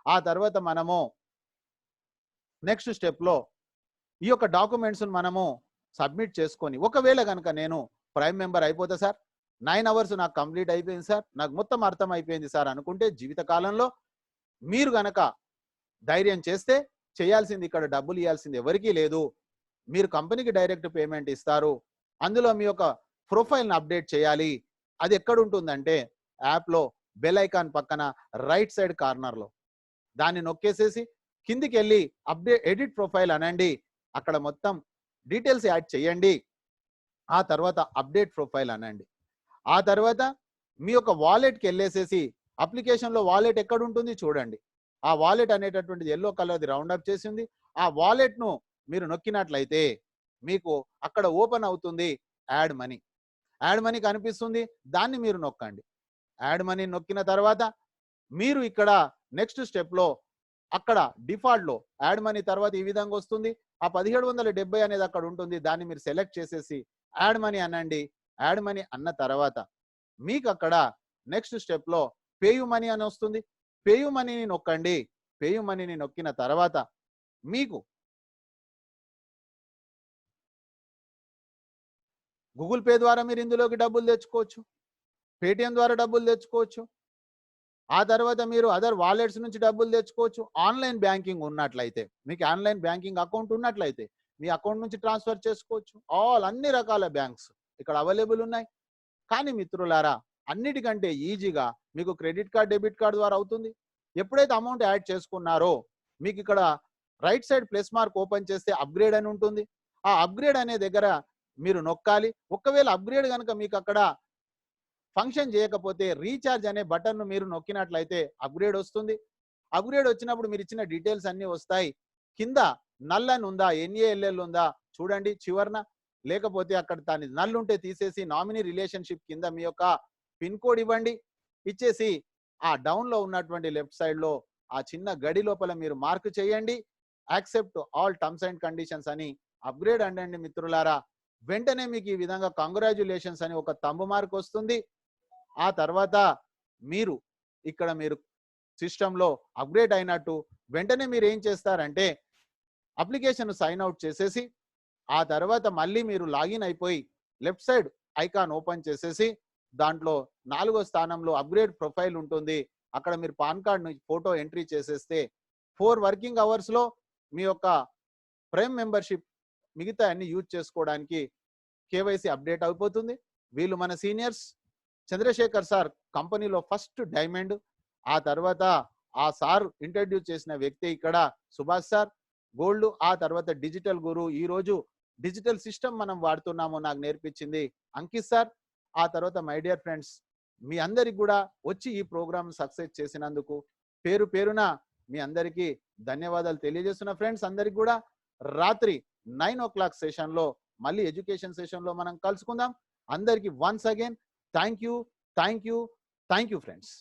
ఆ తర్వాత మనము నెక్స్ట్ స్టెప్లో ఈ యొక్క డాక్యుమెంట్స్ మనము సబ్మిట్ చేసుకొని, ఒకవేళ కనుక నేను ప్రైమ్ మెంబర్ అయిపోతా సార్, 9 అవర్స్ నాకు కంప్లీట్ అయిపోయింది సార్, నాకు మొత్తం అర్థం అయిపోయింది సార్ అనుకుంటే, జీవితకాలంలో మీరు గనక ధైర్యం చేస్తే చేయాల్సింది ఇక్కడ డబ్బులు ఇవ్వాల్సింది ఎవరికీ లేదు. మీరు కంపెనీకి డైరెక్ట్ పేమెంట్ ఇస్తారు. అందులో మీ యొక్క ప్రొఫైల్ని అప్డేట్ చేయాలి. అది ఎక్కడ ఉంటుందంటే యాప్లో బెల్ ఐకాన్ పక్కన రైట్ సైడ్ కార్నర్లో దాన్ని నొక్కేసేసి కిందికి వెళ్ళి అప్డేట్ ఎడిట్ ప్రొఫైల్ అనండి. అక్కడ మొత్తం డీటెయిల్స్ యాడ్ చేయండి. ఆ తర్వాత అప్డేట్ ప్రొఫైల్ అనండి. ఆ తర్వాత మీ యొక్క వాలెట్కి వెళ్ళేసేసి అప్లికేషన్లో వాలెట్ ఎక్కడ ఉంటుంది చూడండి. ఆ వాలెట్ అనేటటువంటిది ఎల్లో కలర్ది రౌండ్ అప్ చేసింది. ఆ వాలెట్ను మీరు నొక్కినట్లయితే మీకు అక్కడ ఓపెన్ అవుతుంది యాడ్ మనీ. యాడ్ మనీ కనిపిస్తుంది, దాన్ని మీరు నొక్కండి. యాడ్ మనీ నొక్కిన తర్వాత మీరు ఇక్కడ నెక్స్ట్ స్టెప్లో అక్కడ డిఫాల్ట్లో యాడ్ మనీ తర్వాత ఈ విధంగా వస్తుంది. ఆ 1770 అనేది అక్కడ ఉంటుంది, దాన్ని మీరు సెలెక్ట్ చేసేసి యాడ్ మనీ అనండి. యాడ్ మనీ అన్న తర్వాత మీకు అక్కడ నెక్స్ట్ స్టెప్లో పేయు మనీ అని వస్తుంది. పేయు మనీని నొక్కండి. పేయు మనీని నొక్కిన తర్వాత మీకు గూగుల్ పే ద్వారా మీరు ఇందులోకి డబ్బులు తెచ్చుకోవచ్చు, పేటిఎం ద్వారా డబ్బులు తెచ్చుకోవచ్చు, ఆ తర్వాత మీరు అదర్ వాలెట్స్ నుంచి డబ్బులు తెచ్చుకోవచ్చు. ఆన్లైన్ బ్యాంకింగ్ ఉన్నట్లయితే, మీకు ఆన్లైన్ బ్యాంకింగ్ అకౌంట్ ఉన్నట్లయితే మీ అకౌంట్ నుంచి ట్రాన్స్ఫర్ చేసుకోవచ్చు. అన్ని రకాల బ్యాంక్స్ ఇక్కడ అవైలబుల్ ఉన్నాయి. కానీ మిత్రులారా, అన్నిటికంటే ఈజీగా మీకు క్రెడిట్ కార్డ్, డెబిట్ కార్డ్ ద్వారా అవుతుంది. ఎప్పుడైతే అమౌంట్ యాడ్ చేసుకున్నారో మీకు ఇక్కడ right side plus mark open చేస్తే అప్గ్రేడ్ అని ఉంటుంది. ఆ అప్గ్రేడ్ అనే దగ్గర మీరు నొక్కాలి. ఒకవేళ అప్గ్రేడ్ కనుక మీకు అక్కడ ఫంక్షన్ చేయకపోతే రీఛార్జ్ అనే బటన్ మీరు నొక్కినట్లయితే అప్గ్రేడ్ వస్తుంది. అప్గ్రేడ్ వచ్చినప్పుడు మీరు ఇచ్చిన డీటెయిల్స్ అన్ని వస్తాయి. కింద నల్ అని ఉందా, NALL ఉందా చూడండి చివరన. లేకపోతే అక్కడ దాని నల్ ఉంటే తీసేసి నామినీ రిలేషన్షిప్ కింద మీ యొక్క పిన్ కోడ్ ఇవ్వండి. ఇచ్చేసి ఆ డౌన్లో ఉన్నటువంటి లెఫ్ట్ సైడ్లో ఆ చిన్న గడి లోపల మీరు మార్క్ చేయండి. Accept all terms and conditions అని అప్గ్రేడ్ అండి మిత్రులారా. వెంటనే మీకు ఈ విధంగా కంగ్రాచ్యులేషన్స్ అని ఒక తంబు మార్క్ వస్తుంది. ఆ తర్వాత మీరు ఇక్కడ మీరు సిస్టంలో అప్గ్రేడ్ అయినట్టు. వెంటనే మీరు ఏం చేస్తారంటే అప్లికేషన్ సైన్ అవుట్ చేసేసి ఆ తర్వాత మళ్ళీ మీరు లాగిన్ అయిపోయి లెఫ్ట్ సైడ్ ఐకాన్ ఓపెన్ చేసేసి దాంట్లో 4వ స్థానంలో అప్గ్రేడ్ ప్రొఫైల్ ఉంటుంది. అక్కడ మీరు పాన్ కార్డ్ ఫోటో ఎంట్రీ చేసేస్తే 4 వర్కింగ్ అవర్స్లో మీ యొక్క ప్రైమ్ మెంబర్షిప్ మిగతా అన్ని యూజ్ చేసుకోవడానికి KYC అప్డేట్ అయిపోతుంది. వీళ్ళు మన సీనియర్స్. చంద్రశేఖర్ సార్ కంపెనీలో ఫస్ట్ డైమండ్. ఆ తర్వాత ఆ సార్ ఇంట్రడ్యూస్ చేసిన వ్యక్తి ఇక్కడ సుభాష్ సార్ గోల్డ్. ఆ తర్వాత డిజిటల్ గురు, ఈ రోజు డిజిటల్ సిస్టమ్ మనం వాడుతున్నాము నాకు నేర్పించింది అంకిత్ సార్. ఆ తర్వాత మై డియర్ ఫ్రెండ్స్, మీ అందరికి కూడా వచ్చి ఈ ప్రోగ్రామ్ సక్సెస్ చేసినందుకు పేరు పేరున మీ అందరికీ ధన్యవాదాలు తెలియజేస్తున్న ఫ్రెండ్స్. అందరికి కూడా రాత్రి 9 o'clock సెషన్లో మళ్ళీ ఎడ్యుకేషన్ సెషన్లో మనం కలుసుకుందాం. అందరికీ once again thank you friends.